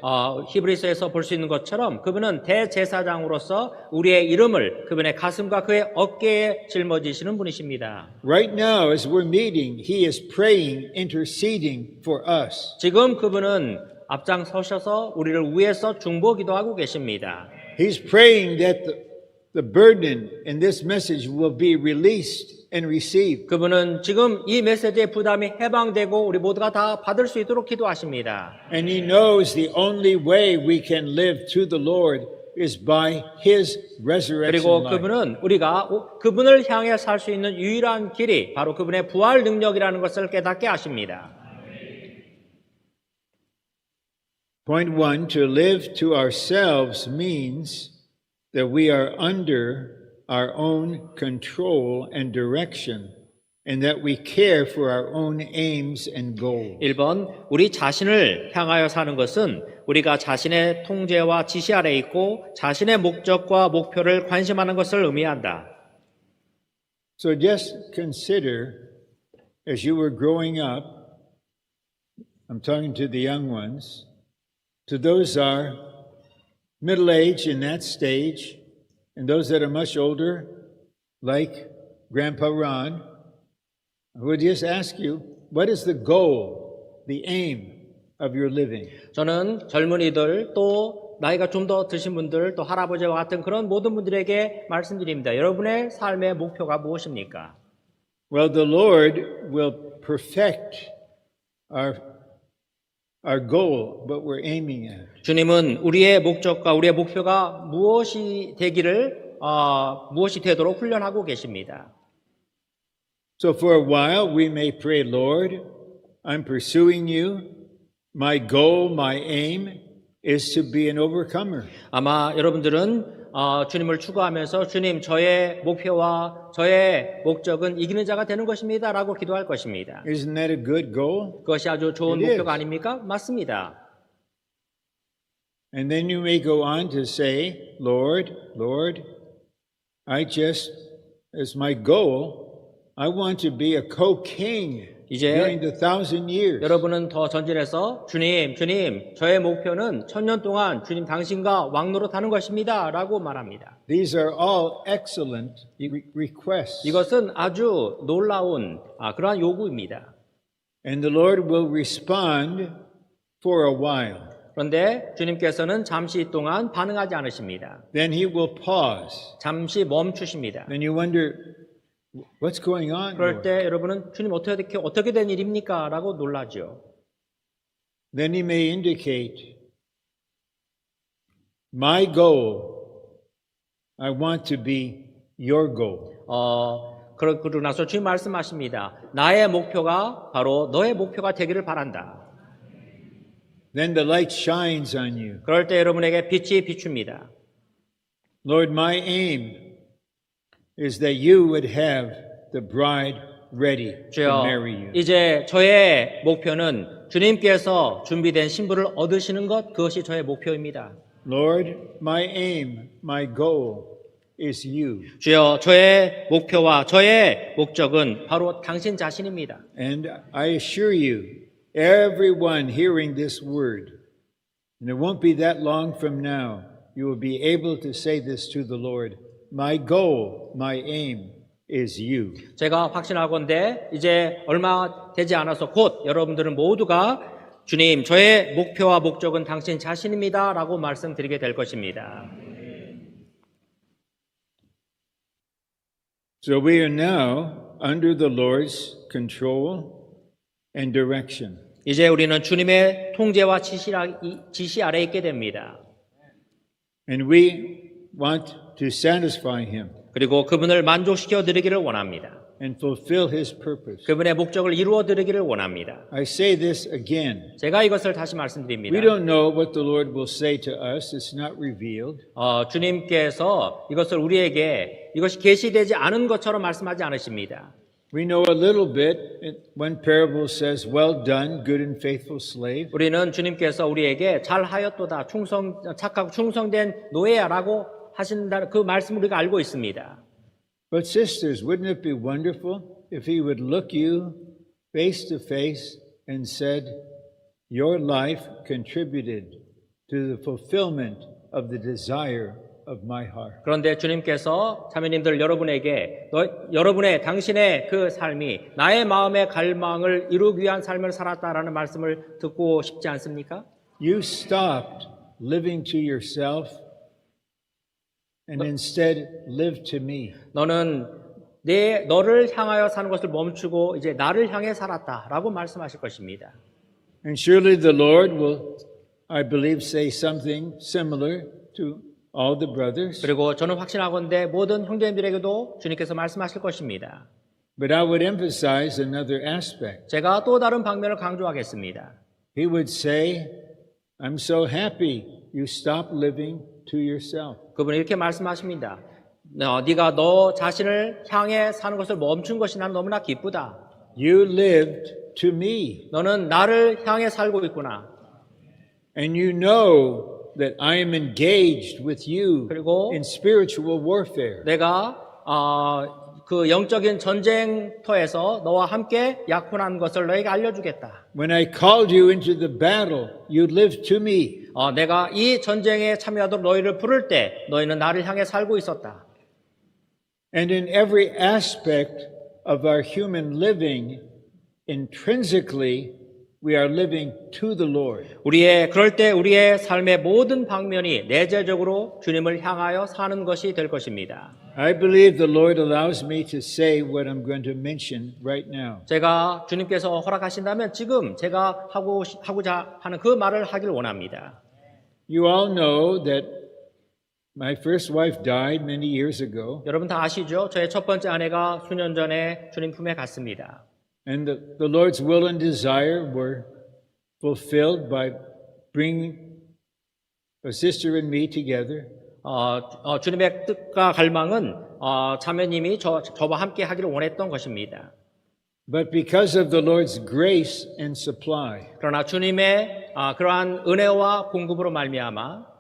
히브리서에서 볼 수 있는 것처럼 그분은 대제사장으로서 우리의 이름을 그분의 가슴과 그의 어깨에 짊어지시는 분이십니다. Right now, as we're meeting, he is praying, interceding for us. 지금 그분은 앞장서셔서 우리를 위해서 중보 기도하고 계십니다. He's praying that the burden in this message will be released and received. 그분은 지금 이 메시지의 부담이 해방되고 우리 모두가 다 받을 수 있도록 기도하십니다. And he knows the only way we can live to the Lord is by his resurrection 그리고 life. 그분은 우리가 그분을 향해 살 수 있는 유일한 길이 바로 그분의 부활 능력이라는 것을 깨닫게 하십니다. Point 1, to live to ourselves means that we are under our own control and direction, and that we care for our own aims and goals. 1번, 우리 자신을 향하여 사는 것은 우리가 자신의 통제와 지시 아래 있고 자신의 목적과 목표를 관심하는 것을 의미한다. So just consider, as you were growing up, I'm talking to the young ones, to those who are middle-aged in that stage, and those that are much older, like Grandpa Ron, I would just ask you, what is the goal, the aim of your living? 저는 젊은이들 또 나이가 좀 더 드신 분들 또 할아버지와 같은 그런 모든 분들에게 말씀드립니다. 여러분의 삶의 목표가 무엇입니까? Well, the Lord will perfect our goal, what we're aiming at. 주님은 우리의 목적과 우리의 목표가 무엇이 되도록 훈련하고 계십니다. So for a while we may pray, Lord, I'm pursuing you. My goal, my aim is to be an overcomer. 아마 여러분들은 주님을 추구하면서 주님 저의 목표와 저의 목적은 이기는 자가 되는 것입니다 라고 기도할 것입니다. Isn't that a good goal? 그것이 아주 좋은 It 목표가 is. 아닙니까? 맞습니다. And then you may go on to say, Lord, I just, as my goal, I want to be a co-king 이제 during the 1,000 years. 여러분은 더 전진해서 주님, 저의 목표는 1000년 동안 주님 당신과 왕노릇하는 것입니다. 라고 말합니다. These are all excellent requests. 이것은 아주 놀라운 그러한 요구입니다. And the Lord will respond for a while. 그런데 주님께서는 잠시 동안 반응하지 않으십니다. Then he will pause. 잠시 멈추십니다. Then you wonder, what's going on, 그럴 Lord? 때 여러분은 주님 어떻게 된 일입니까? 라고 놀라죠. Then he may indicate, my goal, I want to be your goal. 그러고 나서 주님 말씀하십니다. 나의 목표가 바로 너의 목표가 되기를 바란다. Then the light shines on you. 그럴 때 여러분에게 빛이 비춥니다. Lord, my aim is that you would have the bride ready to 주여, marry you. 이제 저의 목표는 주님께서 준비된 신부를 얻으시는 것, 그것이 저의 목표입니다. Lord, my aim, my goal is you. 주여, 저의 목표와 저의 목적은 바로 당신 자신입니다. And I assure you, everyone hearing this word, and it won't be that long from now, you will be able to say this to the Lord, my goal, my aim is you. 제가 확신하건대 이제 얼마 되지 않아서 곧 여러분들은 모두가 주님, 저의 목표와 목적은 당신 자신입니다. 라고 말씀드리게 될 것입니다. So we are now under the Lord's control and direction. 이제 우리는 주님의 통제와 지시 아래에 있게 됩니다. And we want to satisfy him 그리고 그분을 만족시켜 드리기를 원합니다. and fulfill his purpose. 그분의 목적을 이루어 드리기를 원합니다. I say this again. 제가 이것을 다시 말씀드립니다. We don't know what the Lord will say to us. It's not revealed. 주님께서 이것을 우리에게 이것이 계시되지 않은 것처럼 말씀하지 않으십니다. We know a little bit. One parable says, well done, good and faithful slave. 우리는 주님께서 우리에게 잘하였도다, 착하고 충성된 노예야라고 하신다는 그 말씀을 우리가 알고 있습니다. But sisters, wouldn't it be wonderful if he would look you face to face and said, your life contributed to the fulfillment of the desire of my heart. 그런데 주님께서 자매님들 여러분에게 여러분의 당신의 그 삶이 나의 마음의 갈망을 이루기 위한 삶을 살았다라는 말씀을 듣고 싶지 않습니까? You stopped living to yourself and instead live to me. 너는 너를 향하여 사는 것을 멈추고 이제 나를 향해 살았다라고 말씀하실 것입니다. And surely the Lord will, I believe, say something similar to all the brothers. 그리고 저는 확신하건대 모든 형제님들에게도 주님께서 말씀하실 것입니다. But I would emphasize another aspect. 제가 또 다른 방면을 강조하겠습니다. He would say, I'm so happy you stopped living to yourself. 그분이 이렇게 말씀하십니다. 네가 너 자신을 향해 사는 것을 멈춘 것이 난 너무나 기쁘다. You lived to me. 너는 나를 향해 살고 있구나. And you know that I am engaged with you 그리고 in spiritual warfare. 내가 그 영적인 전쟁터에서 너와 함께 약혼한 것을 너에게 알려주겠다. When I called you into the battle, you lived to me. 내가 이 전쟁에 참여하도록 너희를 부를 때 너희는 나를 향해 살고 있었다. And in every aspect of our human living, intrinsically, we are living to the Lord. 그럴 때 우리의 삶의 모든 방면이 내재적으로 주님을 향하여 사는 것이 될 것입니다. I believe the Lord allows me to say what I'm going to mention right now. 제가 주님께서 허락하신다면 지금 제가 하고자 하는 그 말을 하길 원합니다. You all know that my first wife died many years ago, 여러분 다 아시죠? 저의 첫 번째 아내가 수년 전에 주님 품에 갔습니다. and the Lord's will and desire were fulfilled by bringing a sister and me together. 주님의 뜻과 갈망은 자매님이 저와 함께 하기를 원했던 것입니다. But because of the Lord's grace and supply, 그러나 주님의 그러한 은혜와 공급으로 말미암아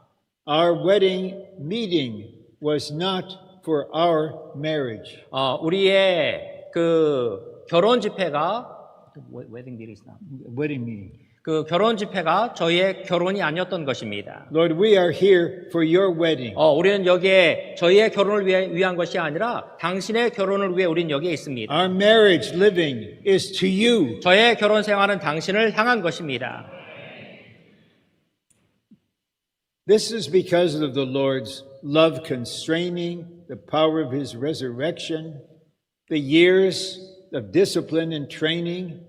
our wedding meeting was not for our marriage. 우리의 그 결혼 집회가 wedding meeting is not. wedding meeting. 그 결혼 집회가 저희의 결혼이 아니었던 것입니다. Lord, we are here for your wedding. 우리는 여기에 저희의 결혼을 위한 것이 아니라 당신의 결혼을 위해 우리는 여기에 있습니다. Our marriage living is to you. 저의 결혼 생활은 당신을 향한 것입니다. This is because of the Lord's love constraining, the power of his resurrection, the years of discipline and training.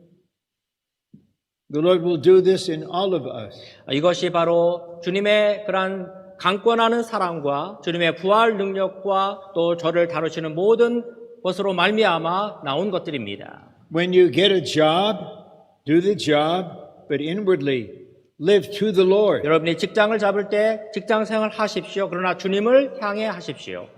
The Lord will do this in all of us. 이것이 바로 주님의 그러한 강권하는 사랑과 주님의 부활 능력과 또 저를 다루시는 모든 것으로 말미암아 나온 것들입니다. When you get a job, do the job, but inwardly live to the Lord. 여러분이 직장을 잡을 때 직장 생활 하십시오. 그러나 주님을 향해 하십시오.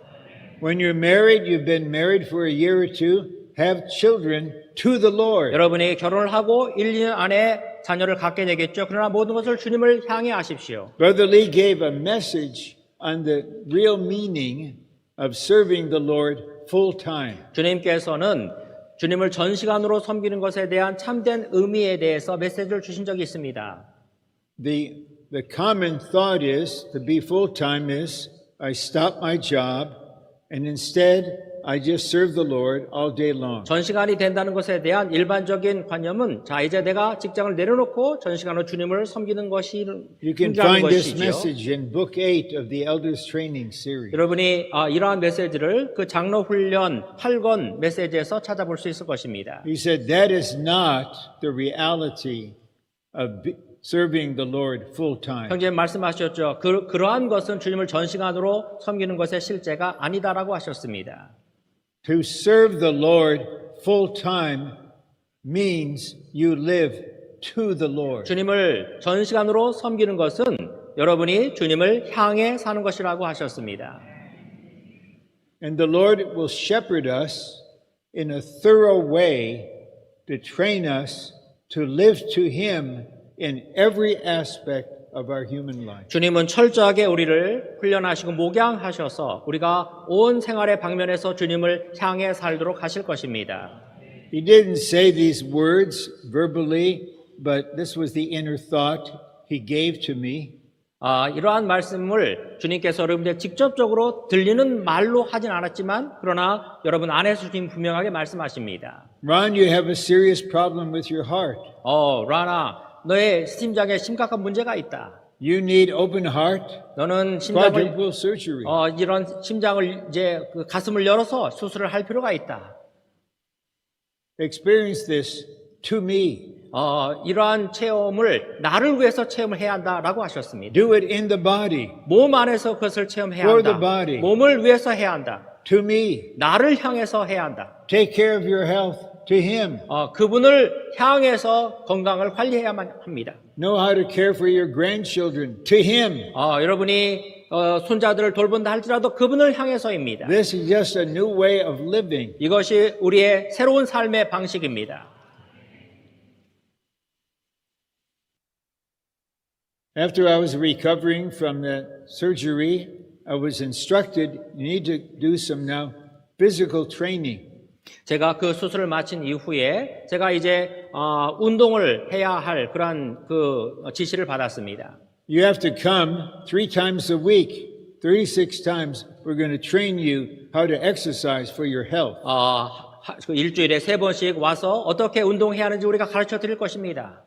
When you're married, you've been married for a year or two, have children to the Lord. 여러분이 결혼을 하고 1, 2년 안에 자녀를 갖게 되겠죠. 그러나 모든 것을 주님을 향해 하십시오. Brother Lee gave a message on the real meaning of serving the Lord full time. 주님께서는 주님을 전 시간으로 섬기는 것에 대한 참된 의미에 대해서 메시지를 주신 적이 있습니다. The common thought is to be full time is I stop my job and instead I just serve the Lord all day long. 전 시간이 된다는 것에 대한 일반적인 관념은 자 이제 내가 직장을 내려놓고 전 시간으로 주님을 섬기는 것이 You can 힘들다는 find this 것이죠. message in Book 8 of the Elders Training Series. 여러분이 이러한 메시지를 그 장로 훈련 8권 메시지에서 찾아볼 수 있을 것입니다. He said that is not the reality of serving the Lord full time. 형제님 말씀하셨죠. 그러한 것은 주님을 전 시간으로 섬기는 것의 실제가 아니다라고 하셨습니다. To serve the Lord full time means you live to the Lord. 주님을 전 시간으로 섬기는 것은 여러분이 주님을 향해 사는 것이라고 하셨습니다. And the Lord will shepherd us in a thorough way to train us to live to Him in every aspect of our human life. 주님은 철저하게 우리를 훈련하시고 목양하셔서 우리가 온 생활의 방면에서 주님을 향해 살도록 하실 것입니다. He didn't say these words verbally, but this was the inner thought He gave to me. 이러한 말씀을 주님께서 여러분들 직접적으로 들리는 말로 하진 않았지만 그러나 여러분 안에서 주님 분명하게 말씀하십니다. Ron, you have a serious problem with your heart. 라나 너의 심장에 심각한 문제가 있다. You need open heart, 너는 심장을 quadruple surgery. 이런 심장을 이제 그 가슴을 열어서 수술을 할 필요가 있다. Experience this to me. 이러한 체험을 나를 위해서 체험을 해야 한다라고 하셨습니다. Do it in the body, 몸 안에서 그것을 체험해야 For 한다. the body. 몸을 위해서 해야 한다. to me. 나를 향해서 해야 한다. Take care of your health to Him. 그분을 향해서 건강을 관리해야만 합니다. Know how to care for your grandchildren to Him. 여러분이 손자들을 돌본다 할지라도 그분을 향해서입니다. This is just a new way of living. 이것이 우리의 새로운 삶의 방식입니다. After I was recovering from that surgery, I was instructed, you need to do some now physical training. 제가 그 수술을 마친 이후에 제가 이제 운동을 해야 할 그런 그 지시를 받았습니다. You have to come 3 times a week. 36 times we're going to train you how to exercise for your health. 그 일주일에 3번씩 와서 어떻게 운동해야 하는지 우리가 가르쳐 드릴 것입니다.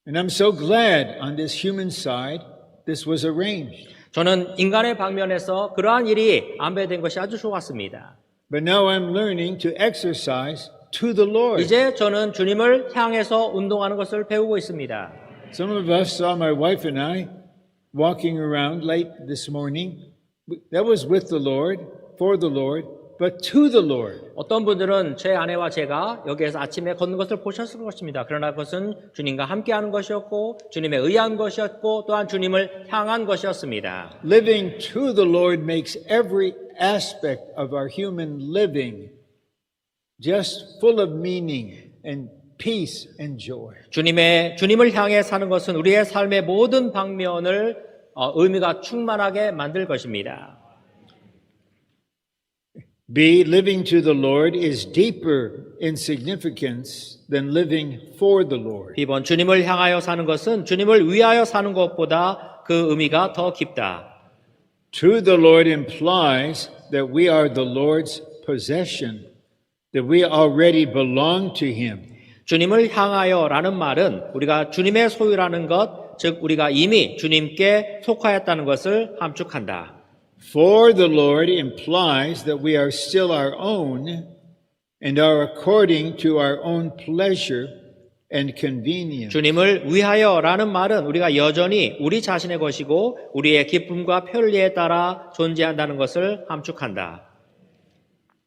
And I'm so glad on this human side this was arranged. 저는 인간의 방면에서 그러한 일이 안배된 것이 아주 좋았습니다. But now I'm learning to exercise to the Lord. 이제 저는 주님을 향해서 운동하는 것을 배우고 있습니다. Some of us saw my wife and I walking around late this morning. That was with the Lord, for the Lord, but to the Lord. 어떤 분들은 제 아내와 제가 여기에서 아침에 걷는 것을 보셨을 것입니다. 그러나 그것은 주님과 함께하는 것이었고 주님에 의한 것이었고 또한 주님을 향한 것이었습니다. Living to the Lord makes every aspect of our human living just full of meaning and peace and joy. 주님을 향해 사는 것은 우리의 삶의 모든 방면을 의미가 충만하게 만들 것입니다. B, living to the Lord is deeper in significance than living for the Lord. B번 주님을 향하여 사는 것은 주님을 위하여 사는 것보다 그 의미가 더 깊다. To the Lord implies that we are the Lord's possession, that we already belong to Him. 주님을 향하여라는 말은 우리가 주님의 소유라는 것, 즉 우리가 이미 주님께 속하였다는 것을 함축한다. For the Lord implies that we are still our own and are according to our own pleasure and convenience. 주님을 위하여라는 말은 우리가 여전히 우리 자신의 것이고 우리의 기쁨과 편리에 따라 존재한다는 것을 함축한다.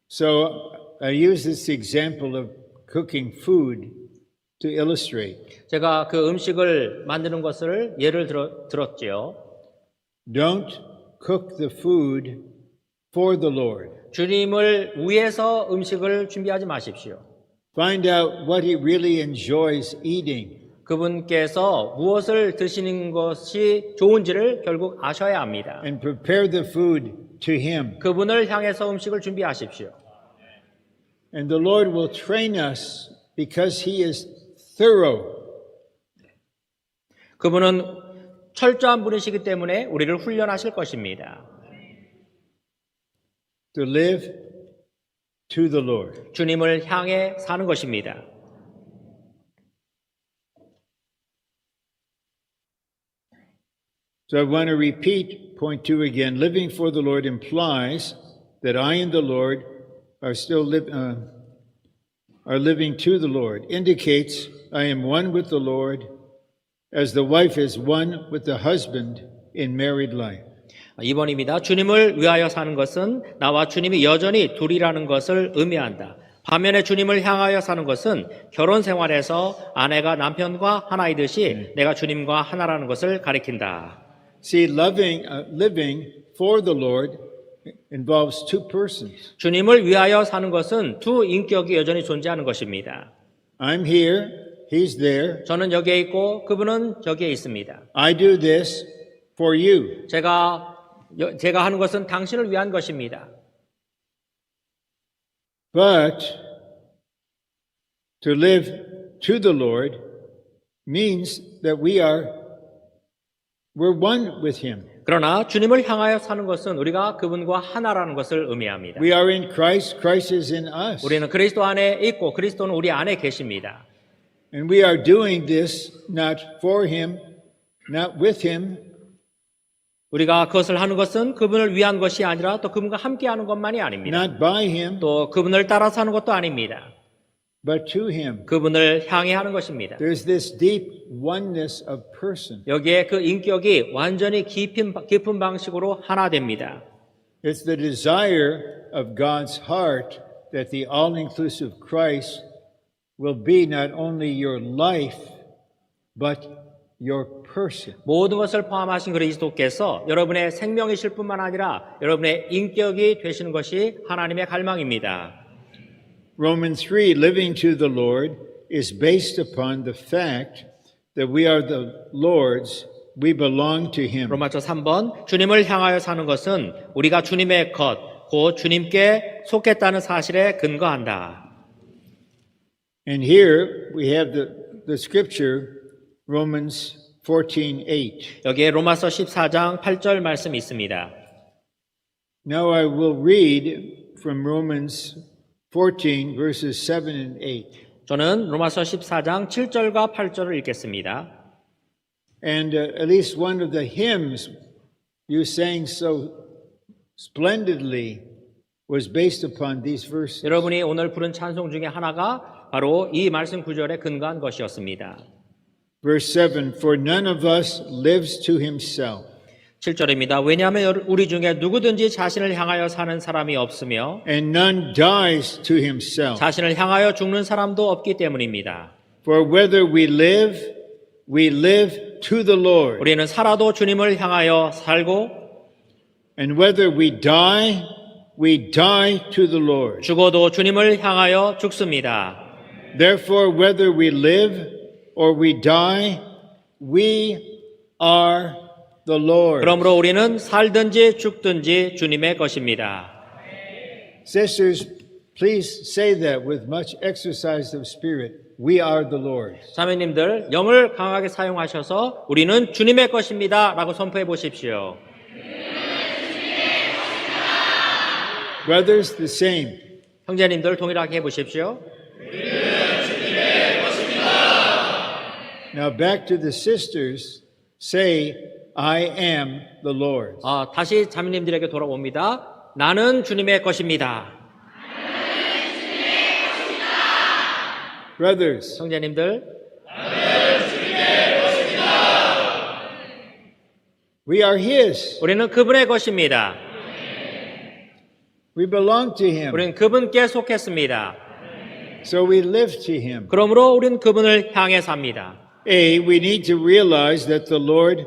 So I use this example of cooking food to illustrate. 제가 그 음식을 만드는 것을 예를 들었지요. Don't cook the food for the Lord. 주님을 위해서 음식을 준비하지 마십시오. Find out what He really enjoys eating. 그분께서 무엇을 드시는 것이 좋은지를 결국 아셔야 합니다. And prepare the food to Him. 그분을 향해서 음식을 준비하십시오. And the Lord will train us because He is thorough. 그분은 철저한 분이시기 때문에 우리를 훈련하실 것입니다. To live to the Lord. 주님을 향해 사는 것입니다. So I want to repeat point 2 again. Living for the Lord implies that I and the Lord are living to the Lord. Indicates I am one with the Lord as the wife is one with the husband in married life. 2번입니다. 주님을 위하여 사는 것은 나와 주님이 여전히 둘이라는 것을 의미한다. 반면에 주님을 향하여 사는 것은 결혼 생활에서 아내가 남편과 하나이듯이 내가 주님과 하나라는 것을 가리킨다. See, living for the Lord involves two persons. 주님을 위하여 사는 것은 두 인격이 여전히 존재하는 것입니다. I'm here, He's there. 저는 여기에 있고 그분은 저기에 있습니다. I do this for you. 제가 하는 것은 당신을 위한 것입니다. But to live to the Lord means that we're one with Him. 그러나 주님을 향하여 사는 것은 우리가 그분과 하나라는 것을 의미합니다. We are in Christ, Christ is in us. 우리는 그리스도 안에 있고 그리스도는 우리 안에 계십니다. And we are doing this not for Him, not with Him, 우리가 그것을 하는 것은 그분을 위한 것이 아니라 또 그분과 함께하는 것만이 아닙니다. not by Him, 또 그분을 따라서 하는 것도 아닙니다. but to Him. 그분을 향해 하는 것입니다. There's this deep oneness of person. 여기에 그 인격이 완전히 깊은 방식으로 하나 됩니다. It's the desire of God's heart that the all-inclusive Christ will be not only your life, but your person. 모든 것을 포함하신 그리스도께서 여러분의 생명이실 뿐만 아니라 여러분의 인격이 되시는 것이 하나님의 갈망입니다. Romans 3, living to the Lord, is based upon the fact that we are the Lord's, we belong to Him. 로마서 3번 주님을 향하여 사는 것은 우리가 주님의 것, 곧 주님께 속했다는 사실에 근거한다. And here we have the scripture, Romans 14:8. 여기에 로마서 14장 8절 말씀이 있습니다. Now I will read from Romans 14 verses 7 and 8. 저는 로마서 14장 7절과 8절을 읽겠습니다. And at least one of the hymns you sang so splendidly was based upon these verses. 여러분이 오늘 부른 찬송 중에 하나가 바로 이 말씀 구절에 근거한 것이었습니다. Verse 7, For none of us lives to himself. 7절입니다. 왜냐하면 우리 중에 누구든지 자신을 향하여 사는 사람이 없으며 And none dies to himself. 자신을 향하여 죽는 사람도 없기 때문입니다. For whether we live to the Lord. 우리는 살아도 주님을 향하여 살고 And whether we die to the Lord. 죽어도 주님을 향하여 죽습니다. Therefore, whether we live or we die, we are the Lord. 그러므로 우리는 살든지 죽든지 주님의 것입니다. Sisters, please say that with much exercise of spirit. We are the Lord's. 자매님들, 영을 강하게 사용하셔서 우리는 주님의 것입니다 라고 선포해 보십시오. Brothers, the same. 형제님들 동일하게 해보십시오. Now back to the sisters. Say, I am the Lord's. 다시 자매님들에게 돌아옵니다. 나는 주님의 것입니다. Brothers, 형제님들, we are His. 우리는 그분의 것입니다. We belong to Him. 우리는 그분께 속했습니다. So we live to Him. 그러므로 우리는 그분을 향해 삽니다. A, we need to realize that the Lord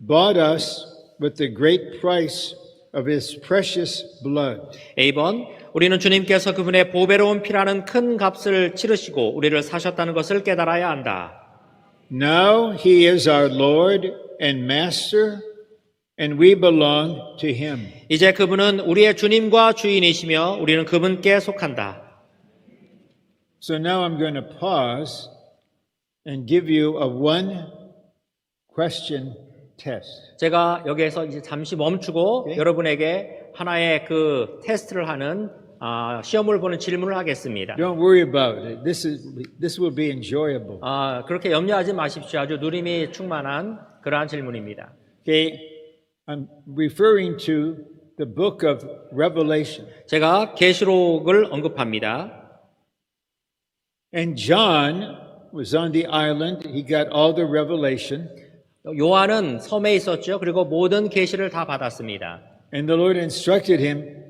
bought us with the great price of His precious blood. A번, 우리는 주님께서 그분의 보배로운 피라는 큰 값을 치르시고 우리를 사셨다는 것을 깨달아야 한다. Now He is our Lord and Master, and we belong to Him. 이제 그분은 우리의 주님과 주인이시며 우리는 그분께 속한다. So now I'm going to pause and give you a one question test. 제가 여기에서 이제 잠시 멈추고 네. 여러분에게 하나의 그 테스트를 하는 시험을 보는 질문을 하겠습니다. Don't worry about it. This will be enjoyable. 그렇게 염려하지 마십시오. 아주 누림이 충만한 그러한 질문입니다. Okay, I'm referring to the book of Revelation. 제가 계시록을 언급합니다. And John was on the island. He got all the revelation. 요한은 섬에 있었죠. 그리고 모든 계시를 다 받았습니다. And the Lord instructed him,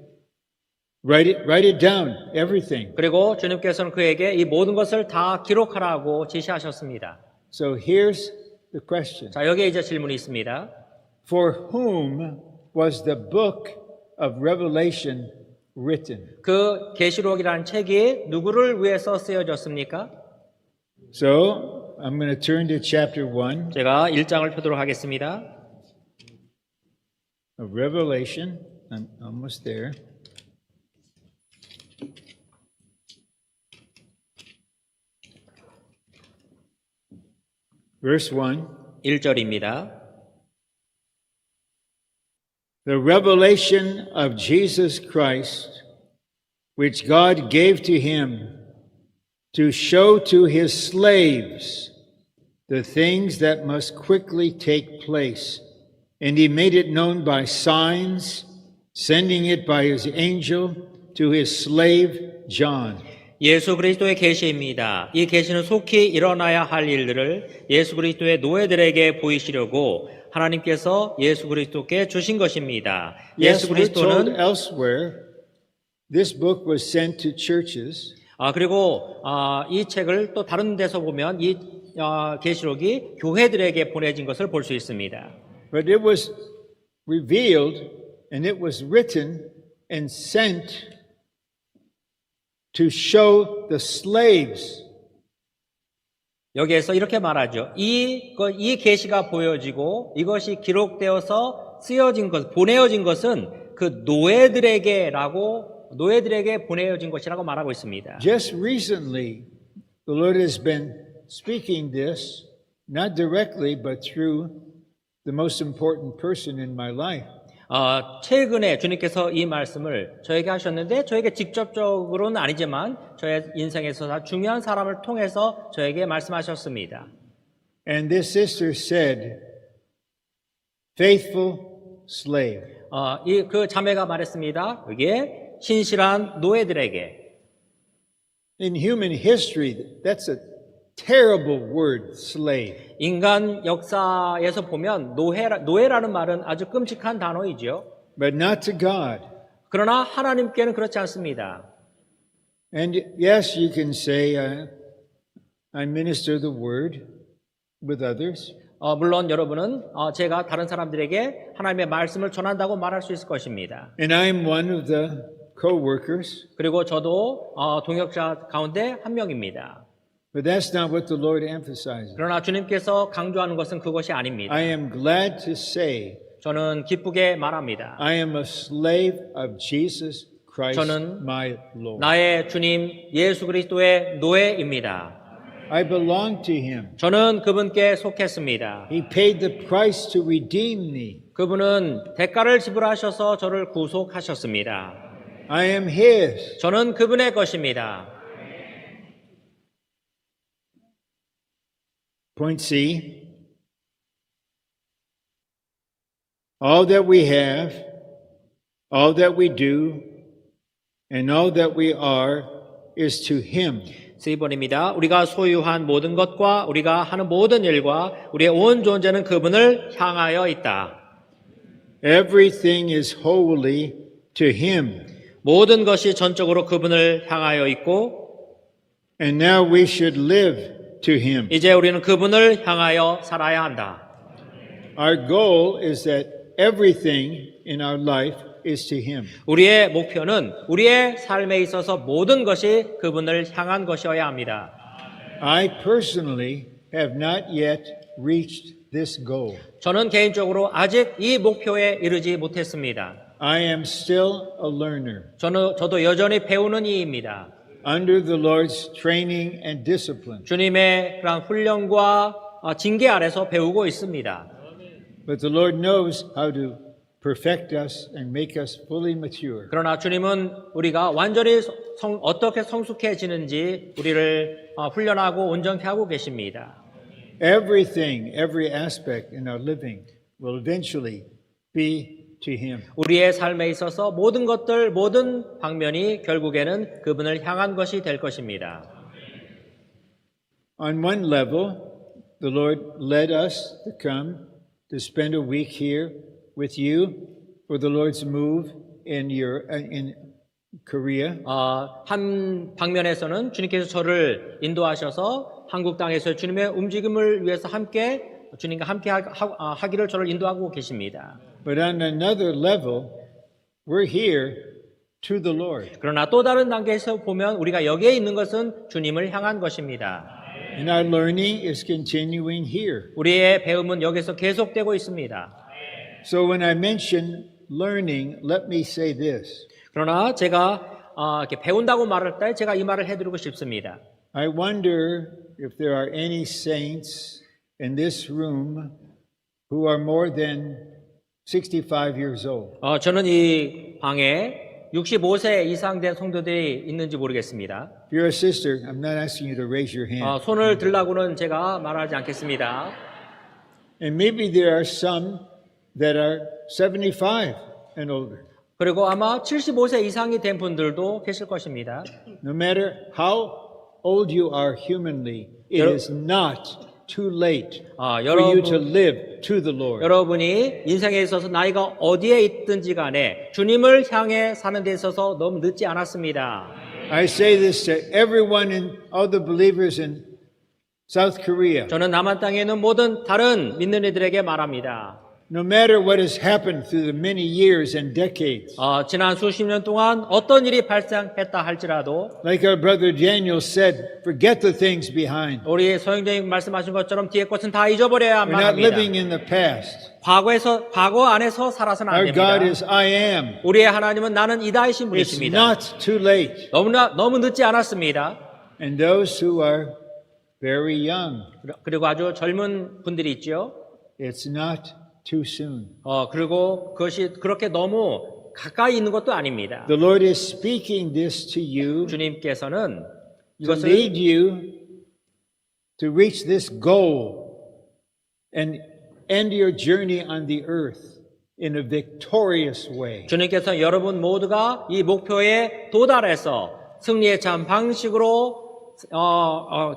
write it down, everything. 그리고 주님께서는 그에게 이 모든 것을 다 기록하라고 지시하셨습니다. So here's the question. 자, 여기에 이제 질문이 있습니다. For whom was the book of Revelation written? 그 계시록이라는 책이 누구를 위해서 쓰여졌습니까? So I'm going to turn to chapter 1 제가 1장을 펴도록 하겠습니다. of Revelation. I'm almost there. Verse 1. 1절입니다. The revelation of Jesus Christ, which God gave to him to show to his slaves the things that must quickly take place. And he made it known by signs, sending it by his angel to his slave John. 예수 그리스도의 계시입니다. 이 계시는 속히 일어나야 할 일들을 예수 그리스도의 노예들에게 보이시려고 하나님께서 예수 그리스도께 주신 것입니다. Yes, 예수 we're told 그리스도는 elsewhere this book was sent to churches. 그리고 이 책을 또 다른 데서 보면 이 계시록이 교회들에게 보내진 것을 볼 수 있습니다. But it was revealed and it was written and sent to show the slaves. 여기에서 이렇게 말하죠. 이 계시가 보여지고 이것이 기록되어서 쓰여진 것, 보내어진 것은 그 노예들에게 보내어진 것이라고 말하고 있습니다. Just recently, the Lord has been speaking this, not directly, but through the most important person in my life. 최근에 주님께서 이 말씀을 저에게 하셨는데 저에게 직접적으로는 아니지만 저의 인생에서 다 중요한 사람을 통해서 저에게 말씀하셨습니다. And this sister said, faithful slave. 그 자매가 말했습니다. 이게 신실한 노예들에게. In human history, that's a terrible word, slave. 인간 역사에서 보면 노예라는 말은 아주 끔찍한 단어이죠. But not to God. 그러나 하나님께는 그렇지 않습니다. And yes, you can say, I minister the word with others. 물론 여러분은 제가 다른 사람들에게 하나님의 말씀을 전한다고 말할 수 있을 것입니다. And I'm one of the co-workers. 그리고 저도 동역자 가운데 한 명입니다. But that's not what the Lord emphasizes. 그러나 주님께서 강조하는 것은 그것이 아닙니다. I am glad to say 저는 기쁘게 말합니다. I am a slave of Jesus Christ 저는 my Lord. 나의 주님 예수 그리스도의 노예입니다. I belong to him. 저는 그분께 속했습니다. He paid the price to redeem me. 그분은 대가를 지불하셔서 저를 구속하셨습니다. I am his. 저는 그분의 것입니다. Point C. All that we have, all that we do, and all that we are is to him. C번입니다. 우리가 소유한 모든 것과 우리가 하는 모든 일과 우리의 온 존재는 그분을 향하여 있다. Everything is wholly to him. 모든 것이 전적으로 그분을 향하여 있고 And now we should live to him. 이제 우리는 그분을 향하여 살아야 한다. Our goal is that everything in our life is to him. 우리의 목표는 우리의 삶에 있어서 모든 것이 그분을 향한 것이어야 합니다. I personally have not yet reached this goal. 저는 개인적으로 아직 이 목표에 이르지 못했습니다. I am still a learner. 저도 여전히 배우는 이입니다. Under the Lord's training and discipline. 주님의 그런 훈련과 징계 아래서 배우고 있습니다. But the Lord knows how to perfect us and make us fully mature. 그러나 주님은 우리가 완전히 어떻게 성숙해지는지 우리를 훈련하고 온전케 하고 계십니다. Everything, every aspect in our living will eventually be to him. 우리의 삶에 있어서 모든 것들, 모든 방면이 결국에는 그분을 향한 것이 될 것입니다. On one level, the Lord led us to come to spend a week here with you for the Lord's move in Korea. 한 방면에서는 주님께서 저를 인도하셔서 한국 땅에서 주님의 움직임을 위해서 함께 주님과 함께 하기를 저를 인도하고 계십니다. But on another level, we're here to the Lord. 그러나 또 다른 단계에서 보면 우리가 여기에 있는 것은 주님을 향한 것입니다. And our learning is continuing here. 우리의 배움은 여기서 계속되고 있습니다. So when I mention learning, let me say this. 그러나 제가 이렇게 배운다고 말할 때 제가 이 말을 해드리고 싶습니다. I wonder if there are any saints in this room who are more than 65 years old. 저는 이 방에 65세 이상 된 성도들이 있는지 모르겠습니다. If you're a sister, I'm not asking you to raise your hand. 손을 들라고는 제가 말하지 않겠습니다. And maybe there are some that are 75 and older. 그리고 아마 75세 이상이 된 분들도 계실 것입니다. No matter how old you are humanly, it is not too late for you to live to the Lord. 여러분이 인생에 있어서 나이가 어디에 있든지 간에 주님을 향해 사는 데 있어서 너무 늦지 않았습니다. I say this to everyone and all the believers in South Korea. 저는 남한 땅에 있는 모든 다른 믿는 이들에게 말합니다. No matter what has happened through the many years and decades. 지난 수십 년 동안 어떤 일이 발생했다 할지라도 Like our brother Daniel said, forget the things behind. 우리 서영장님 말씀하신 것처럼 뒤의 것은 다 잊어버려야만 We're not 합니다. living in the past. 과거 안에서 살아서는 안 Our 됩니다. God is I am. 우리의 하나님은 나는 이다이신 It's 분이십니다. not too late. 너무 늦지 않았습니다. And those who are very young, 그리고 아주 젊은 분들이 있죠. it's not too soon. 그리고 그것이 그렇게 너무 가까이 있는 것도 아닙니다. The Lord is speaking this to you 주님께서는 to 이것을 lead you to reach this goal and end your journey on the earth in a victorious way. 주님께서 여러분 모두가 이 목표에 도달해서 승리의 참 방식으로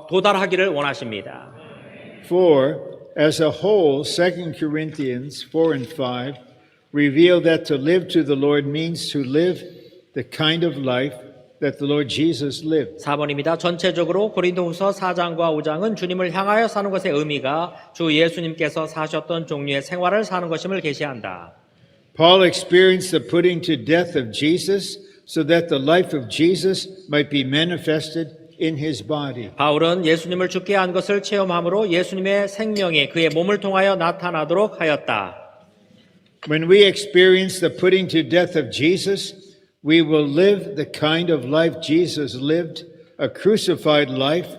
도달하기를 원하십니다. For as a whole, 2 Corinthians 4 and 5 reveal that to live to the Lord means to live the kind of life that the Lord Jesus lived. 4번입니다. 전체적으로 고린도후서 4장과 5장은 주님을 향하여 사는 것의 의미가 주 예수님께서 사셨던 종류의 생활을 사는 것임을 계시한다. Paul experienced the putting to death of Jesus so that the life of Jesus might be manifested in his body. 바울은 예수님을 죽게 한 것을 체험함으로 예수님의 생명이 그의 몸을 통하여 나타나도록 하였다. When we experience the putting to death of Jesus, we will live the kind of life Jesus lived, a crucified life.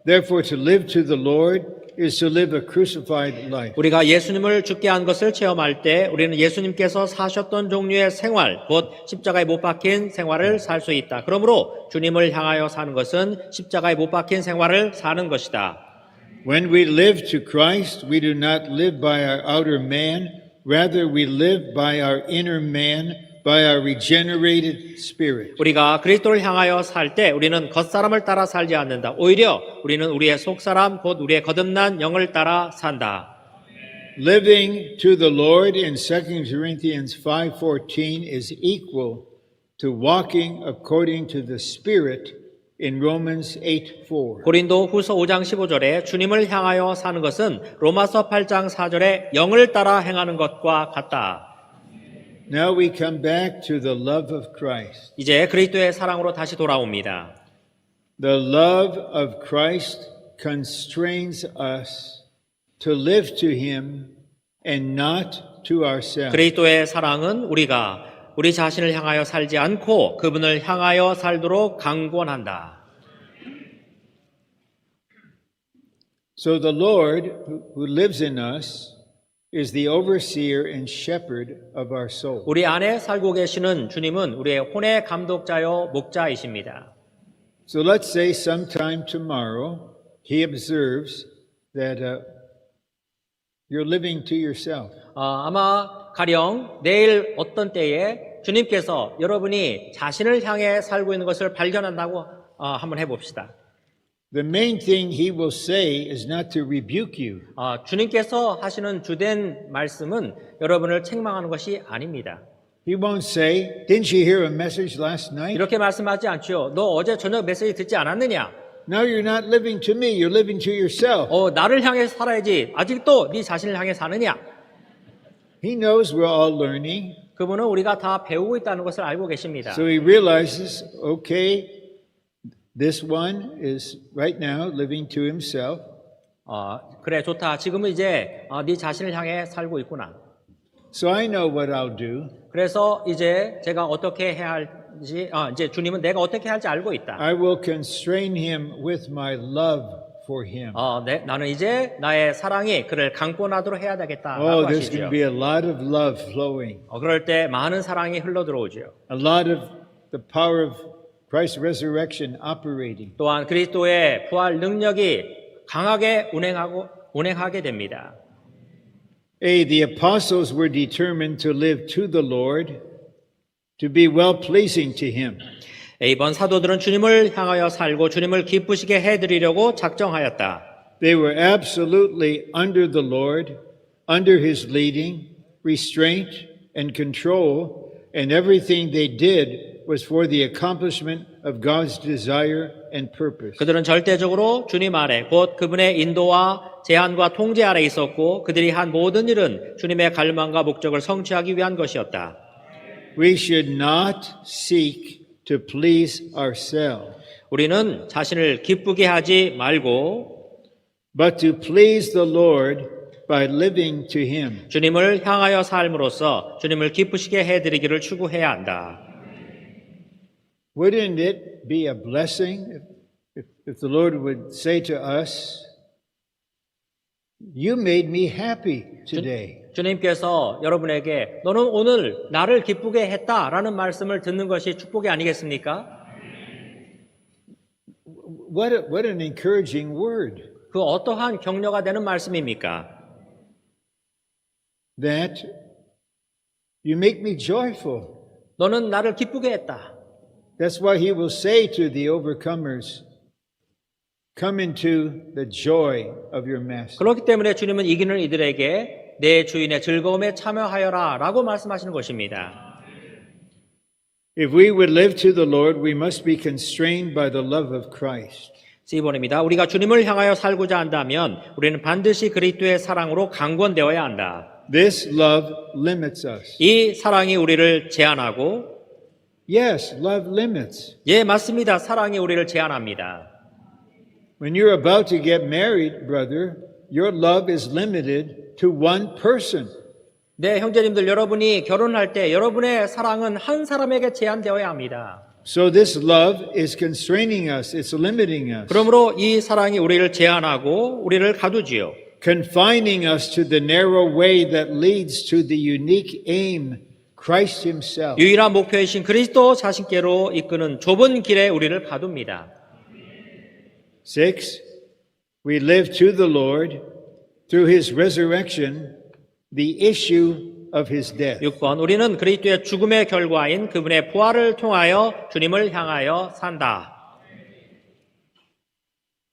Therefore, to live to the Lord is to live a crucified life. 우리가 예수님을 죽게 한 것을 체험할 때 우리는 예수님께서 사셨던 종류의 생활, 곧 십자가에 못 박힌 생활을 살 수 있다. 그러므로 주님을 향하여 사는 것은 십자가에 못 박힌 생활을 사는 것이다. When we live to Christ, we do not live by our outer man. Rather, we live by our inner man, by our regenerated spirit. 우리가 그리스도를 향하여 살 때 우리는 겉사람을 따라 살지 않는다. 오히려 우리는 우리의 속사람, 곧 우리의 거듭난 영을 따라 산다. Living to the Lord in 2 Corinthians 5:14 is equal to walking according to the Spirit in Romans 8:4. 고린도 후서 5장 15절에 주님을 향하여 사는 것은 로마서 8장 4절에 영을 따라 행하는 것과 같다. Now we come back to the love of Christ. 이제 그리스도의 사랑으로 다시 돌아옵니다. The love of Christ constrains us to live to Him and not to ourselves. 그리스도의 사랑은 우리가 우리 자신을 향하여 살지 않고 그분을 향하여 살도록 강권한다. So the Lord who lives in us is the overseer and shepherd of our soul. 우리 안에 살고 계시는 주님은 우리의 혼의 감독자요 목자이십니다. So let's say sometime tomorrow He observes that you're living to yourself. 아마 가령 내일 어떤 때에 주님께서 여러분이 자신을 향해 살고 있는 것을 발견한다고 한번 해봅시다. The main thing He will say is not to rebuke you. 주님께서 하시는 주된 말씀은 여러분을 책망하는 것이 아닙니다. He won't say, "Didn't you hear a message last night? 이렇게 말씀하지 않죠. 너 어제 저녁 메시지 듣지 않았느냐? Now you're not living to me, you're living to yourself." 나를 향해 살아야지. 아직도 네 자신을 향해 사느냐? He knows we're all learning. 그분은 우리가 다 배우고 있다는 것을 알고 계십니다. So He realizes, okay, this one is right now living to himself. 그래 좋다. 지금은 이제 네 자신을 향해 살고 있구나. So I know what I'll do. 그래서 이제 제가 어떻게 해야 할지, 이제 주님은 내가 어떻게 할지 알고 있다. I will constrain him with my love for him. 나는 이제 나의 사랑이 그를 강권하도록 해야 되겠다라고 There's 하시죠. going to be a lot of love flowing. 그럴 때 많은 사랑이 흘러 들어오죠. A lot of the power of Christ's resurrection operating. 또한 그리스도의 부활 능력이 강하게 운행하게 됩니다. The apostles were determined to live to the Lord, to be well-pleasing to Him. 이번 사도들은 주님을 향하여 살고 주님을 기쁘시게 해드리려고 작정하였다. They were absolutely under the Lord, under His leading, restraint, and control, and everything they did was for the accomplishment of God's desire and purpose. 그들은 절대적으로 주님 아래 곧 그분의 인도와 제한과 통제 아래 있었고 그들이 한 모든 일은 주님의 갈망과 목적을 성취하기 위한 것이었다. We should not seek to please ourselves, 우리는 자신을 기쁘게 하지 말고 but to please the Lord by living to Him. 주님을 향하여 삶으로써 주님을 기쁘시게 해드리기를 추구해야 한다. Wouldn't it be a blessing if the Lord would say to us, "You made me happy today." 주님께서 여러분에게 너는 오늘 나를 기쁘게 했다라는 말씀을 듣는 것이 축복이 아니겠습니까? What an encouraging word. 그 어떠한 격려가 되는 말씀입니까? That you make me joyful. 너는 나를 기쁘게 했다. That's why He will say to the overcomers, "Come into the joy of your master." 그렇기 때문에 주님은 이기는 이들에게 내 주인의 즐거움에 참여하여라 라고 말씀하시는 것입니다. If we would live to the Lord, we must be constrained by the love of Christ. C번입니다. 우리가 주님을 향하여 살고자 한다면 우리는 반드시 그리스도의 사랑으로 강권되어야 한다. This love limits us. 이 사랑이 우리를 제한하고 Yes, love limits. 예, 맞습니다. 사랑이 우리를 제한합니다. When you're about to get married, brother, your love is limited to one person. 네, 형제님들 여러분이 결혼할 때 여러분의 사랑은 한 사람에게 제한되어야 합니다. So this love is constraining us, it's limiting us, 그러므로 이 사랑이 우리를 제한하고 우리를 가두지요. confining us to the narrow way that leads to the unique aim, Christ himself. 유일한 목표이신 그리스도 자신께로 이끄는 좁은 길에 우리를 가둡니다. 6. We live to the Lord through his resurrection, the issue of his death. 6번 우리는 그리스도의 죽음의 결과인 그분의 부활을 통하여 주님을 향하여 산다.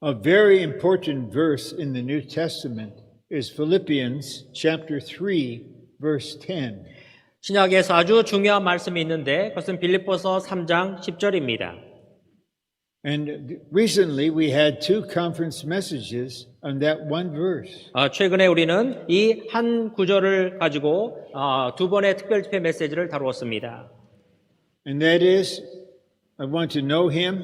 A very important verse in the New Testament is Philippians chapter 3, verse 10. 신약에서 아주 중요한 말씀이 있는데 그것은 빌립보서 3장 10절입니다. And recently we had two conference messages on that one verse. 최근에 우리는 이 한 구절을 가지고 두 번의 특별 집회 메시지를 다루었습니다. And that is, I want to know him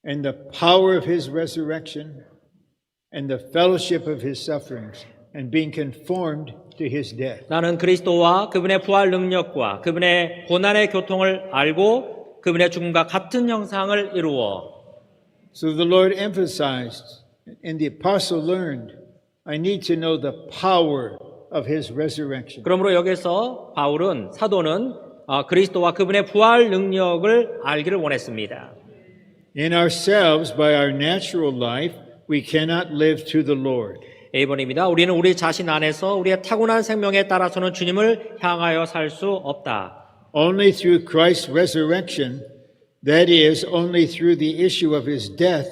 and the power of his resurrection and the fellowship of his sufferings and being conformed to his death. 나는 그리스도와 그분의 부활 능력과 그분의 고난의 교통을 알고 그분의 죽음과 같은 형상을 이루어. So the Lord emphasized and the apostle learned, I need to know the power of his resurrection. 그러므로 여기서 바울은 사도는 그리스도와 그분의 부활 능력을 알기를 원했습니다. In ourselves, by our natural life, we cannot live to the Lord. A번입니다. 우리는 우리 자신 안에서 우리의 타고난 생명에 따라서는 주님을 향하여 살 수 없다. Only through Christ's resurrection, that is, only through the issue of his death,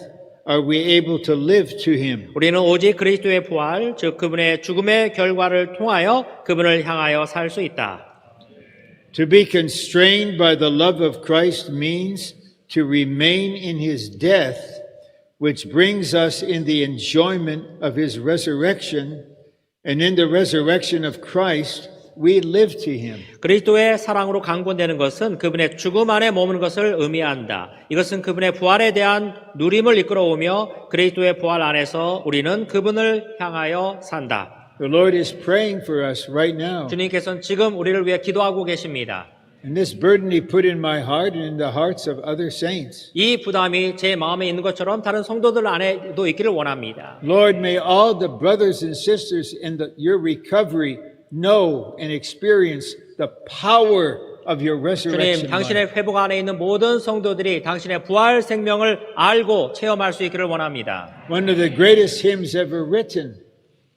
are we able to live to him. 우리는 오직 그리스도의 부활, 즉 그분의 죽음의 결과를 통하여 그분을 향하여 살 수 있다. To be constrained by the love of Christ means to remain in his death, which brings us in the enjoyment of his resurrection, and in the resurrection of Christ, we live to him. 그리스도의 사랑으로 강권되는 것은 그분의 죽음 안에 머무는 것을 의미한다. 이것은 그분의 부활에 대한 누림을 이끌어오며 그리스도의 부활 안에서 우리는 그분을 향하여 산다. The Lord is praying for us right now. 주님께서는 지금 우리를 위해 기도하고 계십니다. And this burden he put in my heart and in the hearts of other saints. 이 부담이 제 마음에 있는 것처럼 다른 성도들 안에도 있기를 원합니다. Lord, may all the brothers and sisters in your recovery know and experience the power of your resurrection. 주님, 당신의 회복 안에 있는 모든 성도들이 당신의 부활 생명을 알고 체험할 수 있기를 원합니다. One of the greatest hymns ever written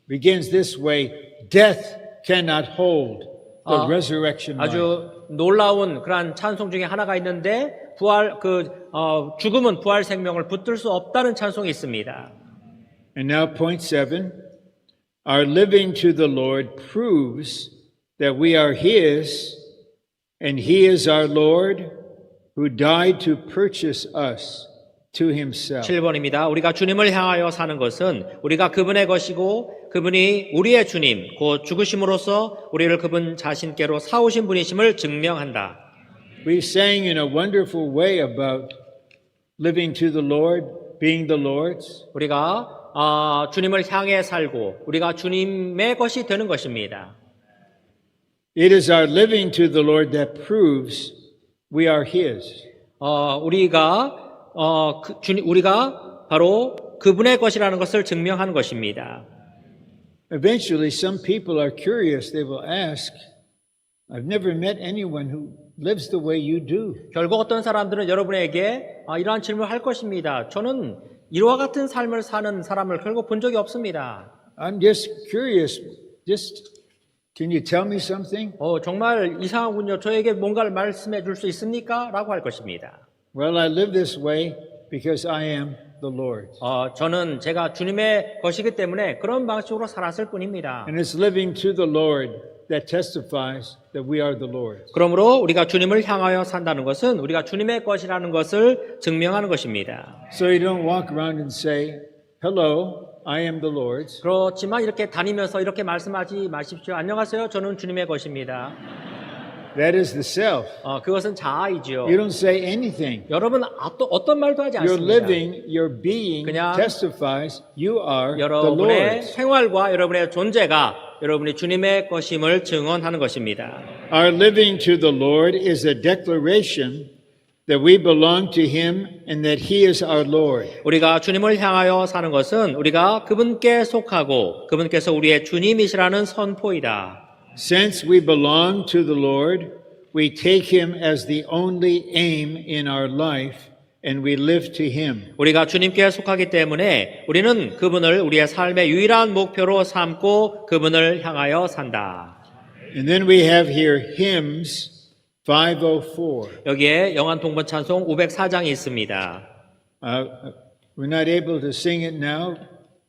begins this way, Death cannot hold the resurrection life. 아주 놀라운 그러한 찬송 중에 하나가 있는데 죽음은 부활 생명을 붙들 수 없다는 찬송이 있습니다. And now point 7, our living to the Lord proves that we are his and he is our Lord who died to purchase us to himself. 7번입니다. 우리가 주님을 향하여 사는 것은 우리가 그분의 것이고 그분이 우리의 주님, 곧 죽으심으로써 우리를 그분 자신께로 사오신 분이심을 증명한다. We sang in a wonderful way about living to the Lord, being the Lord's. 우리가 주님을 향해 살고 우리가 주님의 것이 되는 것입니다. It is our living to the Lord that proves we are his. 우리가 바로 그분의 것이라는 것을 증명하는 것입니다. Eventually, some people are curious. They will ask, I've never met anyone who lives the way you do. 결국 어떤 사람들은 여러분에게 이러한 질문을 할 것입니다. 저는 이와 같은 삶을 사는 사람을 결국 본 적이 없습니다. I'm just curious. Can you tell me something? 정말 이상하군요. 저에게 뭔가를 말씀해 줄 수 있습니까? 라고 할 것입니다. Well, I live this way because I am the Lord. 저는 제가 주님의 것이기 때문에 그런 방식으로 살았을 뿐입니다. And it's living to the Lord that testifies that we are the Lord. 그러므로 우리가 주님을 향하여 산다는 것은 우리가 주님의 것이라는 것을 증명하는 것입니다. So you don't walk around and say, hello, I am the Lord's. 그렇지만 이렇게 다니면서 이렇게 말씀하지 마십시오. 안녕하세요. 저는 주님의 것입니다. That is the self. 그것은 자아이지요. You don't say anything. 여러분 또 어떤 말도 하지 Your 않습니다. living, your being 그냥 testifies you are the 여러분의 Lord's. 생활과 여러분의 존재가 여러분이 주님의 것임을 증언하는 것입니다. Our living to the Lord is a declaration that we belong to Him and that He is our Lord. 우리가 주님을 향하여 사는 것은 우리가 그분께 속하고 그분께서 우리의 주님이시라는 선포이다. Since we belong to the Lord, we take Him as the only aim in our life and we live to Him. 우리가 주님께 속하기 때문에 우리는 그분을 우리의 삶의 유일한 목표로 삼고 그분을 향하여 산다. And then we have here hymns 504. 여기에 영안 동번 찬송 504장이 있습니다. We're not able to sing it now,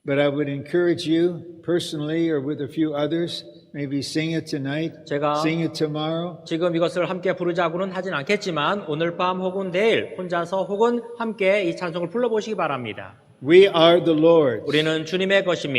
but I would encourage you personally or with a few others, maybe sing it tonight, 제가 sing it tomorrow. 지금 이것을 함께 부르자고는 하진 않겠지만 오늘 밤 혹은 내일 혼자서 혹은 함께 이 찬송을 불러보시기 바랍니다. We are the Lord's. 우리는 주님의 것입니다.